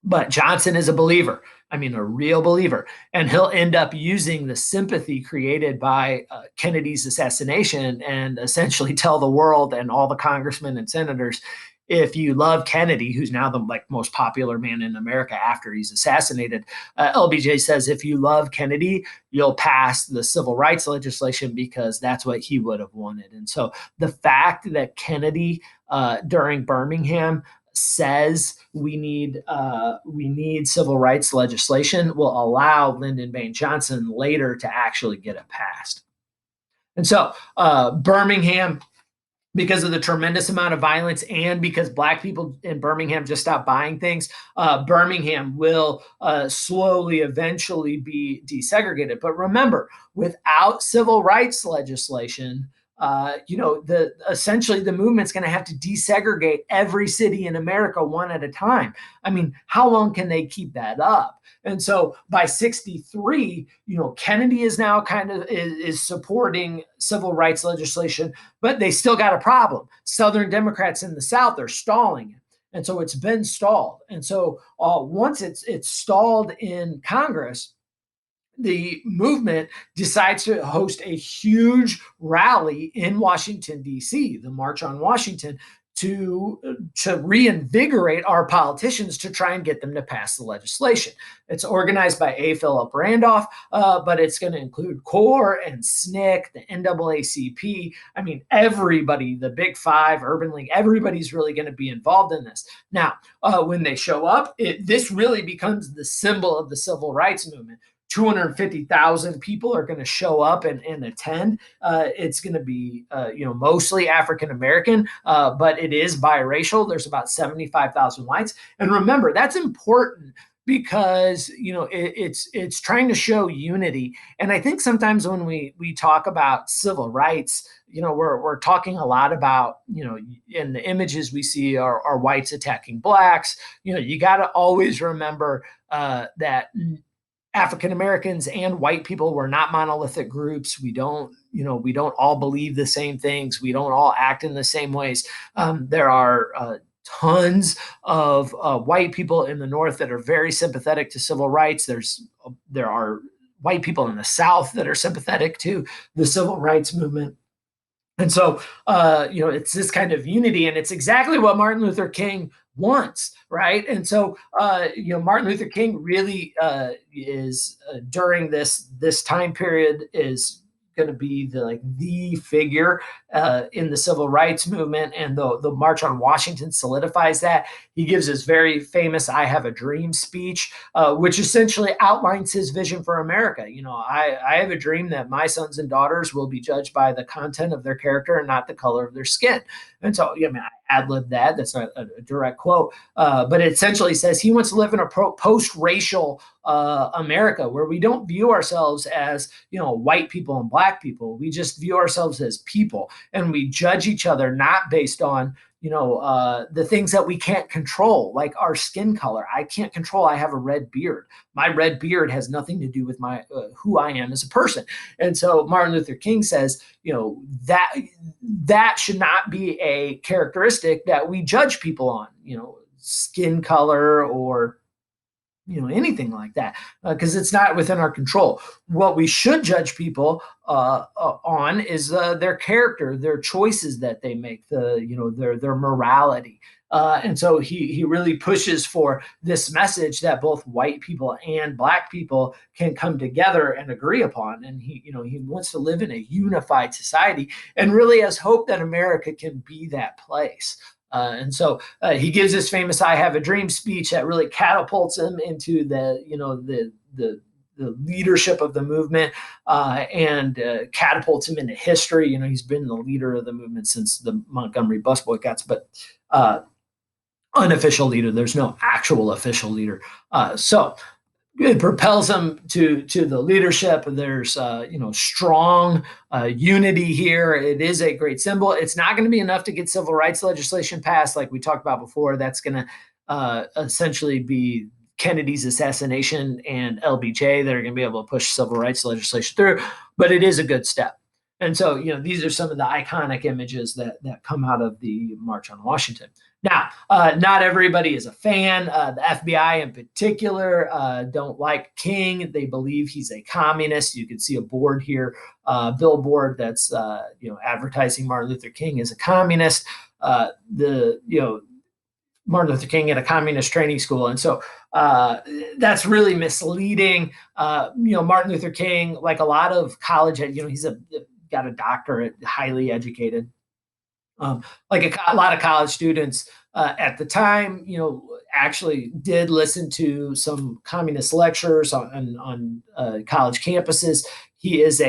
But Johnson is a believer. I mean, a real believer. And he'll end up using the sympathy created by Kennedy's assassination and essentially tell the world and all the congressmen and senators, if you love Kennedy, who's now the most popular man in America after he's assassinated, LBJ says if you love Kennedy, you'll pass the civil rights legislation because that's what he would have wanted. And so the fact that Kennedy during Birmingham says we need civil rights legislation will allow Lyndon Baines Johnson later to actually get it passed. And so Birmingham, because of the tremendous amount of violence and because Black people in Birmingham just stopped buying things, Birmingham will slowly eventually be desegregated. But remember, without civil rights legislation, essentially the movement's going to have to desegregate every city in America one at a time. I mean, how long can they keep that up? And so by 63, Kennedy is now kind of is supporting civil rights legislation, but they still got a problem. Southern Democrats in the South are stalling it. And so it's been stalled. And so once it's stalled in Congress, the movement decides to host a huge rally in Washington, D.C., the March on Washington, to reinvigorate our politicians to try and get them to pass the legislation. It's organized by A. Philip Randolph, but it's going to include CORE and SNCC, the NAACP. I mean, everybody, the Big Five, Urban League, everybody's really going to be involved in this. Now, when they show up, this really becomes the symbol of the civil rights movement. 250,000 people are going to show up and attend. It's going to be, mostly African American, but it is biracial. There's about 75,000 whites. And remember, that's important because it's trying to show unity. And I think sometimes when we talk about civil rights, we're talking a lot about, in the images we see are whites attacking blacks. You got to always remember that African Americans and white people were not monolithic groups. We don't all believe the same things. We don't all act in the same ways. There are tons of white people in the North that are very sympathetic to civil rights. There are white people in the South that are sympathetic to the civil rights movement. And so, it's this kind of unity, and it's exactly what Martin Luther King wants, right? And so, Martin Luther King really is during this time period is going to be the figure in the civil rights movement, and the March on Washington solidifies that. He gives his very famous "I Have a Dream" speech, which essentially outlines his vision for America. I have a dream that my sons and daughters will be judged by the content of their character and not the color of their skin. And so, I ad-libbed that. That's not a direct quote, but it essentially says he wants to live in a post-racial America where we don't view ourselves as, white people and black people. We just view ourselves as people, and we judge each other not based on, the things that we can't control, like our skin color. I can't control. I have a red beard. My red beard has nothing to do with my who I am as a person. And so Martin Luther King says, that should not be a characteristic that we judge people on, skin color or anything like that, because it's not within our control. What we should judge people on is their character, their choices that they make, their morality. And so he really pushes for this message that both white people and black people can come together and agree upon. And he wants to live in a unified society and really has hope that America can be that place. And so he gives this famous "I Have a Dream" speech that really catapults him into the leadership of the movement and catapults him into history. He's been the leader of the movement since the Montgomery bus boycotts, but unofficial leader. There's no actual official leader. So it propels them to the leadership. There's strong unity here. It is a great symbol. It's not going to be enough to get civil rights legislation passed, like we talked about before. That's going to essentially be Kennedy's assassination and LBJ that are going to be able to push civil rights legislation through. But it is a good step. And so, these are some of the iconic images that come out of the March on Washington. Now, not everybody is a fan. The FBI in particular don't like King. They believe he's a communist. You can see a board here, billboard that's advertising Martin Luther King as a communist. Martin Luther King at a communist training school. And so that's really misleading. Martin Luther King, like a lot of college, he's got a doctorate, highly educated. Like a lot of college students at the time, actually did listen to some communist lectures on college campuses. He is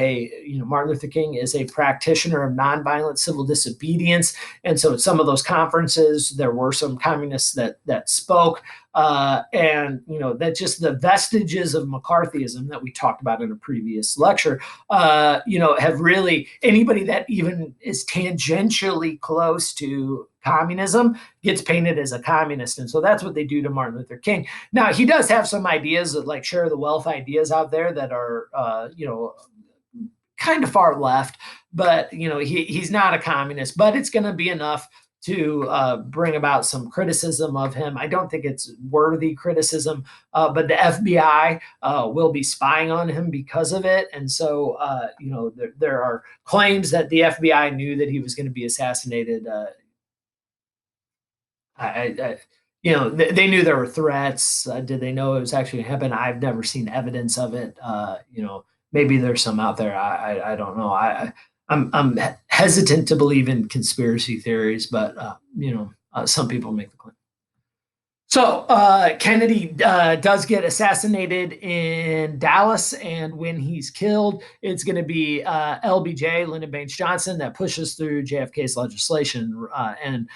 Martin Luther King is a practitioner of nonviolent civil disobedience, and so at some of those conferences, there were some communists that spoke, and that just the vestiges of McCarthyism that we talked about in a previous lecture, have really anybody that even is tangentially close to communism gets painted as a communist. And so that's what they do to Martin Luther King. Now, he does have some ideas that like share the wealth ideas out there that are, kind of far left, but, he's not a communist, but it's going to be enough to bring about some criticism of him. I don't think it's worthy criticism, but the FBI will be spying on him because of it. And so, there are claims that the FBI knew that he was going to be assassinated. They knew there were threats. Did they know it was actually going to happen? I've never seen evidence of it. Maybe there's some out there. I don't know. I'm hesitant to believe in conspiracy theories, but some people make the claim. So Kennedy does get assassinated in Dallas, and when he's killed, it's going to be LBJ, Lyndon Baines Johnson, that pushes through JFK's legislation, and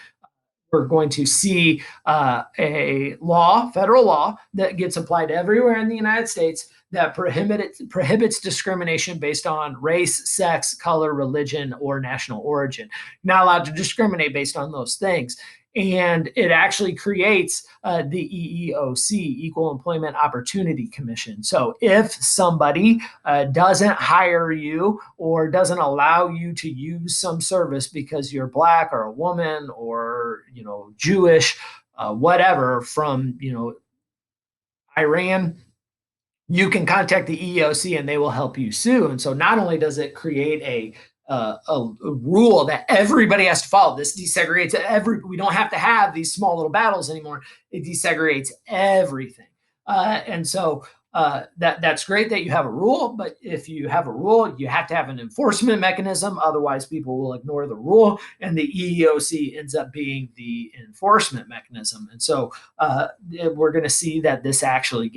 we're going to see a federal law that gets applied everywhere in the United States that prohibits discrimination based on race, sex, color, religion, or national origin. You're not allowed to discriminate based on those things. And it actually creates the EEOC, Equal Employment Opportunity Commission. So if somebody doesn't hire you or doesn't allow you to use some service because you're Black or a woman or Jewish, whatever, from Iran, you can contact the EEOC and they will help you sue. And so not only does it create a rule that everybody has to follow. This desegregates we don't have to have these small little battles anymore. It desegregates everything. And so that's great that you have a rule, but if you have a rule, you have to have an enforcement mechanism. Otherwise, people will ignore the rule, and the EEOC ends up being the enforcement mechanism. And so we're going to see that this actually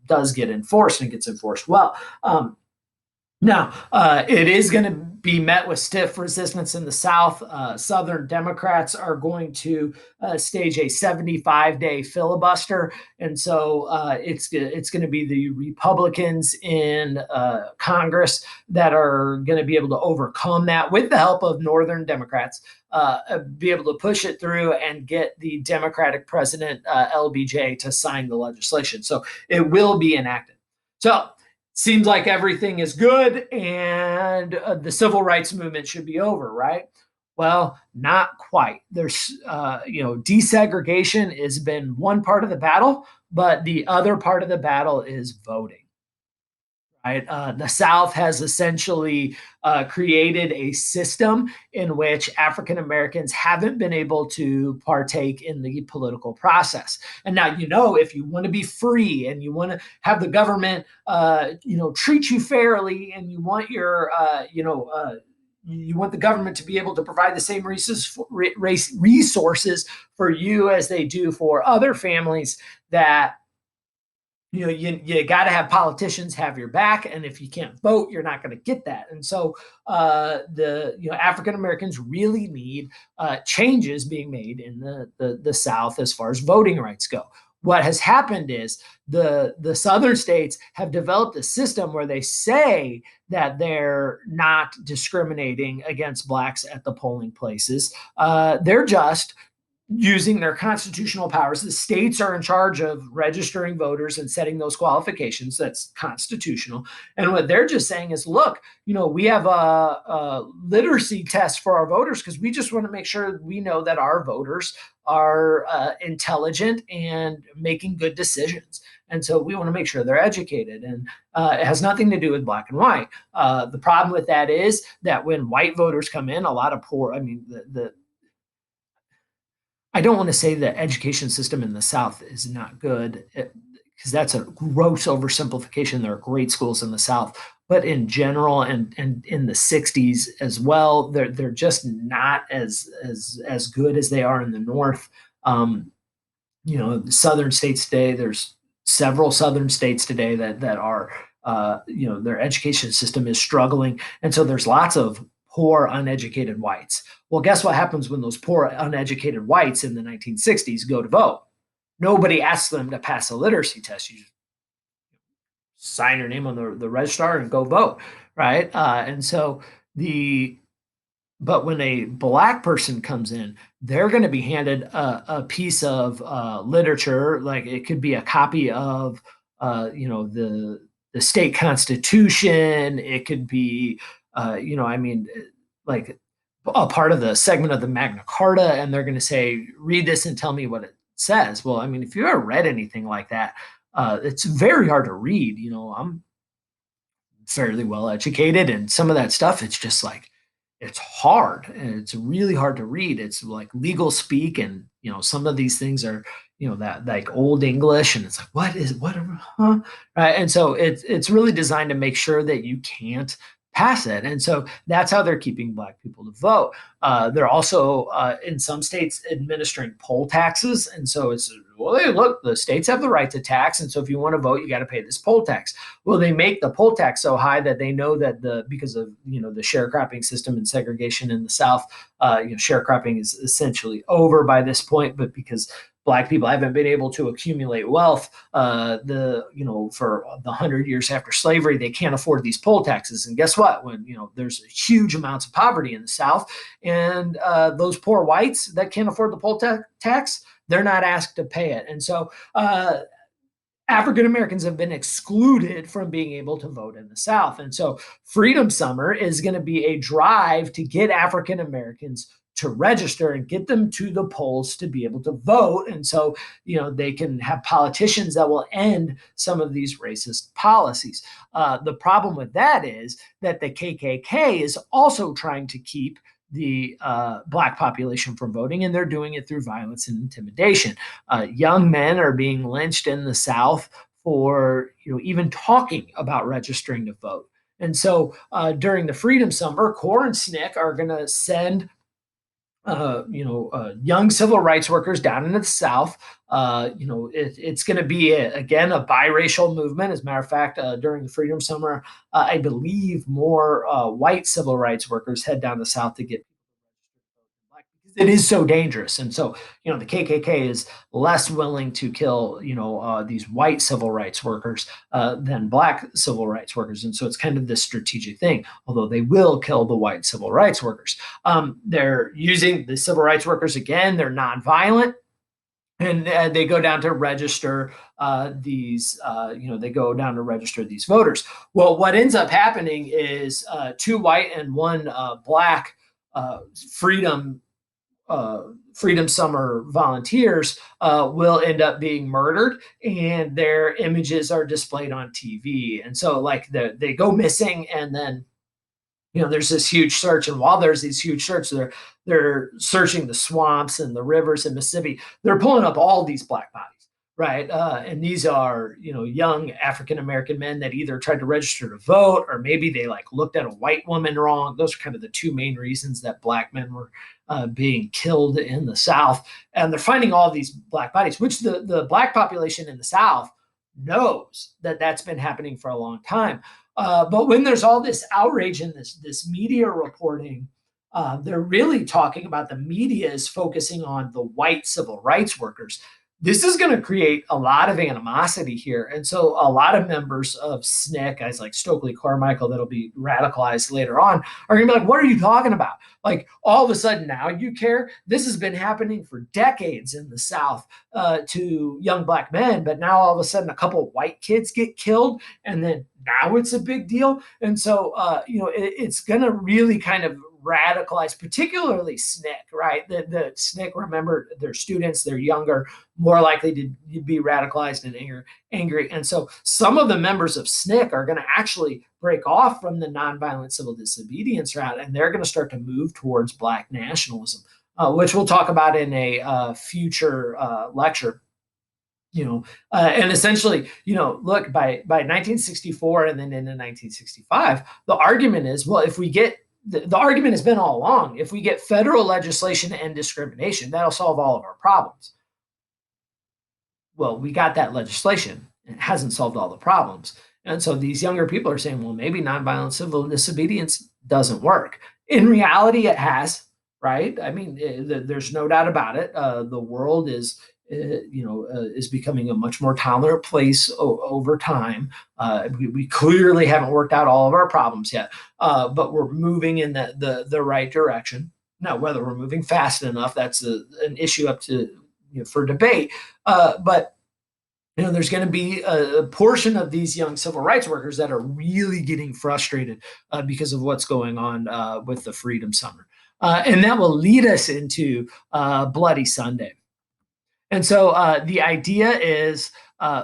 does get enforced and gets enforced well. Now, it is going to be met with stiff resistance in the South. Southern Democrats are going to stage a 75-day filibuster. And so it's going to be the Republicans in Congress that are going to be able to overcome that with the help of Northern Democrats, be able to push it through and get the Democratic president, LBJ, to sign the legislation. So it will be enacted. So seems like everything is good and the civil rights movement should be over, right? Well, not quite. There's, desegregation has been one part of the battle, but the other part of the battle is voting. Right? The South has essentially created a system in which African Americans haven't been able to partake in the political process. And now, if you want to be free and you want to have the government, treat you fairly, and you want your, you want the government to be able to provide the same resources for you as they do for other families, that you got to have politicians have your back, and if you can't vote, you're not going to get that. And so African Americans really need changes being made in the South as far as voting rights go. What has happened is the southern states have developed a system where they say that they're not discriminating against Blacks at the polling places. They're just using their constitutional powers. The states are in charge of registering voters and setting those qualifications. That's constitutional. And what they're just saying is, look, we have a literacy test for our voters because we just want to make sure we know that our voters are intelligent and making good decisions. And so we want to make sure they're educated. And it has nothing to do with Black and white. The problem with that is that when white voters come in, a lot of I don't want to say the education system in the South is not good, because that's a gross oversimplification. There are great schools in the South, but in general, and in the '60s as well, they're just not as good as they are in the North. Um, the southern states today, there's several southern states today that are, their education system is struggling, and so there's lots of poor uneducated whites. Well, guess what happens when those poor uneducated whites in the 1960s go to vote? Nobody asks them to pass a literacy test. You just sign your name on the registrar and go vote, right? And so the but when a black person comes in, they're going to be handed a piece of literature, like it could be a copy of, the state constitution. It could be, I mean, like a part of the segment of the Magna Carta, and they're going to say, "Read this and tell me what it says." Well, I mean, if you ever read anything like that, it's very hard to read. I'm fairly well educated, and some of that stuff, it's just like it's hard, and it's really hard to read. It's like legal speak, and some of these things are, that like old English, and it's like, what, huh? Right? And so it's really designed to make sure that you can't pass it, and so that's how they're keeping black people to vote. They're also, in some states, administering poll taxes, and so it's, well, hey, look, the states have the right to tax, and so if you want to vote, you got to pay this poll tax. Well, they make the poll tax so high that they know that because of the sharecropping system and segregation in the South, sharecropping is essentially over by this point. But because black people haven't been able to accumulate wealth, for the 100 years after slavery, they can't afford these poll taxes. And guess what? When there's huge amounts of poverty in the South, and those poor whites that can't afford the poll tax, they're not asked to pay it. And so African Americans have been excluded from being able to vote in the South. And so Freedom Summer is going to be a drive to get African Americans to register and get them to the polls to be able to vote. And so, they can have politicians that will end some of these racist policies. The problem with that is that the KKK is also trying to keep the black population from voting, and they're doing it through violence and intimidation. Young men are being lynched in the South for even talking about registering to vote. And so during the Freedom Summer, CORE and SNCC are going to send young civil rights workers down into the South. It's going to be, again, a biracial movement. As a matter of fact, during the Freedom Summer, I believe more white civil rights workers head down the South to get black, because it is so dangerous. And so, the KKK is less willing to kill, these white civil rights workers than black civil rights workers. And so it's kind of this strategic thing, although they will kill the white civil rights workers. They're using the civil rights workers again, they're nonviolent. And they go down to register they go down to register these voters. Well, what ends up happening is two white and one black freedom Freedom Summer volunteers will end up being murdered, and their images are displayed on TV. And so, like, they go missing, and then there's this huge search. And while there's these huge searches, they're searching the swamps and the rivers in Mississippi. They're pulling up all these black bodies, right? And these are young African American men that either tried to register to vote, or maybe they like looked at a white woman wrong. Those are kind of the two main reasons that black men were being killed in the South. And they're finding all these black bodies, which the black population in the South knows that that's been happening for a long time. But when there's all this outrage and this media reporting, they're really talking about, the media is focusing on the white civil rights workers. This is going to create a lot of animosity here. And so a lot of members of SNCC, guys like Stokely Carmichael, that'll be radicalized later on, are going to be like, what are you talking about? Like, all of a sudden now you care? This has been happening for decades in the South to young black men, but now all of a sudden a couple of white kids get killed, and then now it's a big deal. And so, it's going to really kind of radicalized, particularly SNCC, right? The SNCC, remember, they're students, they're younger, more likely to be radicalized and angry. And so some of the members of SNCC are going to actually break off from the nonviolent civil disobedience route, and they're going to start to move towards black nationalism. which we'll talk about in a future lecture. And essentially, look, by 1964 and then into 1965, the argument is, well, if we get the argument has been all along, if we get federal legislation to end discrimination, that'll solve all of our problems. Well, we got that legislation. It hasn't solved all the problems. And so these younger people are saying, well, maybe nonviolent civil disobedience doesn't work. In reality, it has, right? I mean, there's no doubt about it. The world is becoming a much more tolerant place over time. We clearly haven't worked out all of our problems yet, but we're moving in the right direction. Now, whether we're moving fast enough, that's an issue up to for debate. But there's going to be a portion of these young civil rights workers that are really getting frustrated because of what's going on with the Freedom Summer. And that will lead us into Bloody Sunday. And so the idea is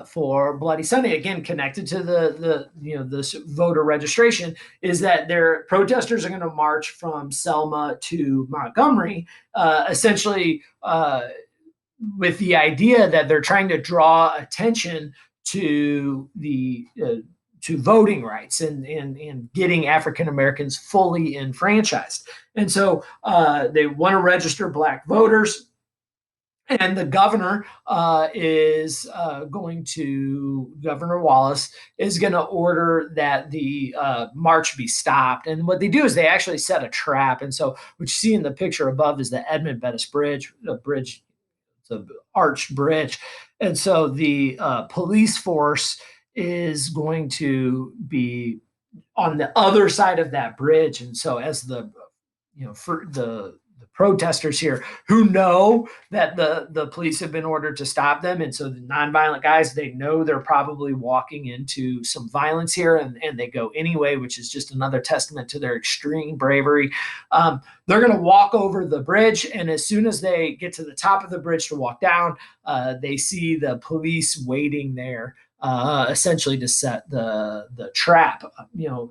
for Bloody Sunday, again connected to this voter registration, is that their protesters are going to march from Selma to Montgomery, essentially with the idea that they're trying to draw attention to to voting rights and getting African Americans fully enfranchised. And so they want to register Black voters. And the governor Governor Wallace is going to order that the march be stopped. And what they do is they actually set a trap. And so what you see in the picture above is the Edmund Bettis Bridge, it's an arched bridge. And so the police force is going to be on the other side of that bridge. And so as for the protesters here who know that the police have been ordered to stop them. And so the nonviolent guys, they know they're probably walking into some violence here, and they go anyway, which is just another testament to their extreme bravery. They're going to walk over the bridge. And as soon as they get to the top of the bridge to walk down, they see the police waiting there. Essentially to set the trap.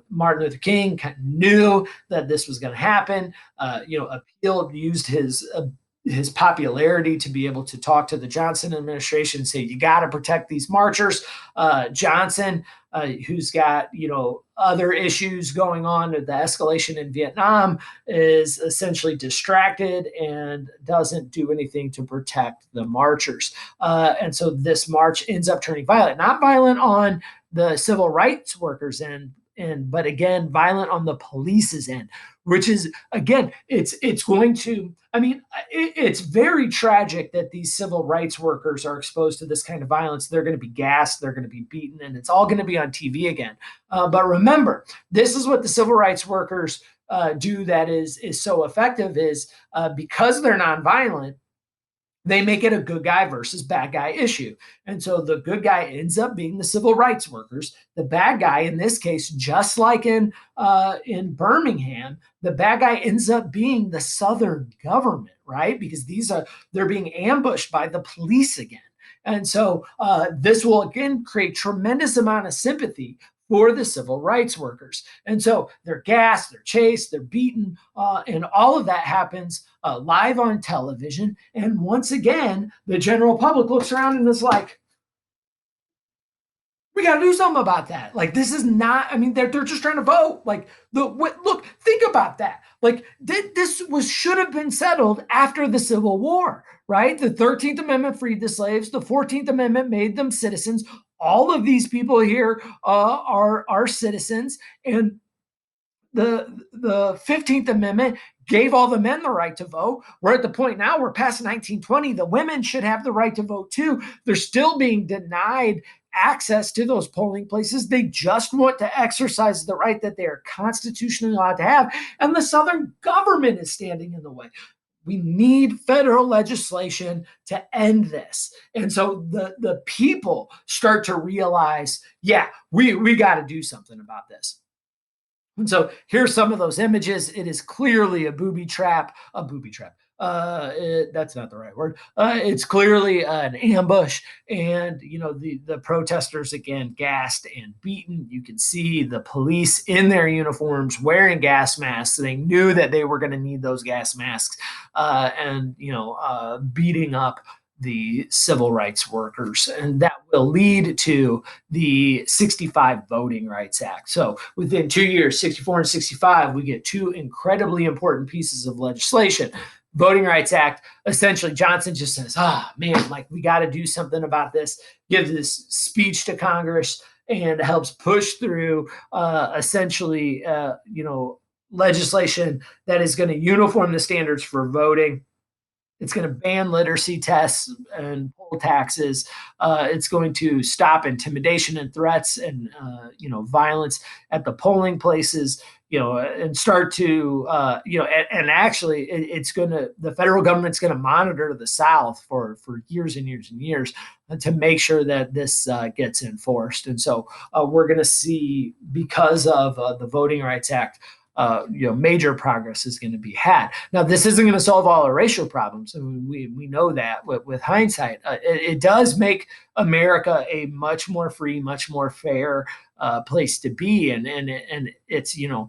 Martin Luther King kind of knew that this was going to happen. Appeal used his popularity to be able to talk to the Johnson administration and say, you got to protect these marchers. Johnson, who's got, other issues going on with the escalation in Vietnam, is essentially distracted and doesn't do anything to protect the marchers. And so this march ends up turning violent, not violent on the civil rights workers' end, but again, violent on the police's end, which is, again, it's going to, it's very tragic that these civil rights workers are exposed to this kind of violence. They're going to be gassed, they're going to be beaten, and it's all going to be on TV again. But remember, this is what the civil rights workers do that is so effective is because they're nonviolent, they make it a good guy versus bad guy issue. And so the good guy ends up being the civil rights workers. The bad guy, in this case, just like in Birmingham, the bad guy ends up being the Southern government, right? Because they're being ambushed by the police again. And so this will, again, create tremendous amount of sympathy for the civil rights workers. And so they're gassed, they're chased, they're beaten, and all of that happens live on television. And once again, the general public looks around and is like, we got to do something about that. Like, this is not, they're just trying to vote. Like, look, think about that. Like, this should have been settled after the Civil War, right? The 13th Amendment freed the slaves. The 14th Amendment made them citizens. All of these people here are citizens. And the 15th Amendment gave all the men the right to vote. We're at the point now, we're past 1920. The women should have the right to vote too. They're still being denied access to those polling places. They just want to exercise the right that they are constitutionally allowed to have. And the Southern government is standing in the way. We need federal legislation to end this. And so the people start to realize, yeah, we got to do something about this. And so here's some of those images. It is clearly a booby trap, that's not the right word. It's clearly an ambush, and the protesters again gassed and beaten. You can see the police in their uniforms wearing gas masks. They knew that they were going to need those gas masks, and beating up the civil rights workers, and that will lead to the 65 Voting Rights Act. So within 2 years, 64 and 65, we get two incredibly important pieces of legislation. Voting Rights Act, essentially Johnson just says, man, like we got to do something about this, gives this speech to Congress and helps push through essentially, legislation that is going to uniform the standards for voting. It's going to ban literacy tests and poll taxes. It's going to stop intimidation and threats and violence at the polling places. And start to and actually it's going to the federal government's going to monitor the South for years and years and years to make sure that this gets enforced. And so we're going to see, because of the Voting Rights Act, major progress is going to be had. Now, this isn't going to solve all our racial problems. I mean, we know that with hindsight. It does make America a much more free, much more fair place to be, and it's going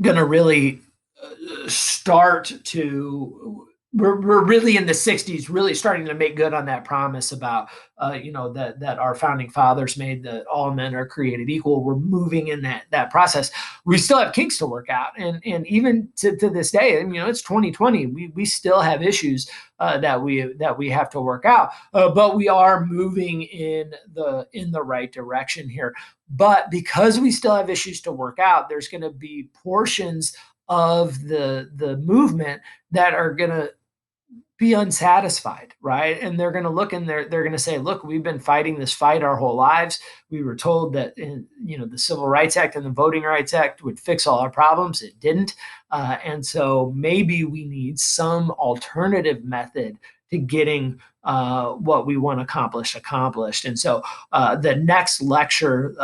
to really start to. We're really in the 60s, really starting to make good on that promise about, that our founding fathers made, that all men are created equal. We're moving in that process. We still have kinks to work out, and even to this day, and it's 2020. We still have issues that we have to work out, but we are moving in the right direction here. But because we still have issues to work out, there's going to be portions of the movement that are going to be unsatisfied, right? And they're going to look and they're going to say, look, we've been fighting this fight our whole lives. We were told that the Civil Rights Act and the Voting Rights Act would fix all our problems. It didn't. And so maybe we need some alternative method to getting what we want accomplished. And so the next lecture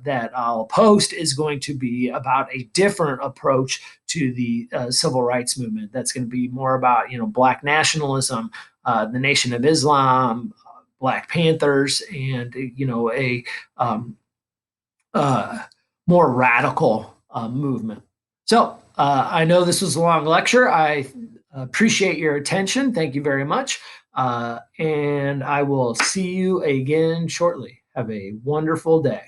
that I'll post is going to be about a different approach to the civil rights movement. That's going to be more about Black nationalism, the Nation of Islam, Black Panthers, and a more radical movement. So I know this was a long lecture. I appreciate your attention. Thank you very much. And I will see you again shortly. Have a wonderful day.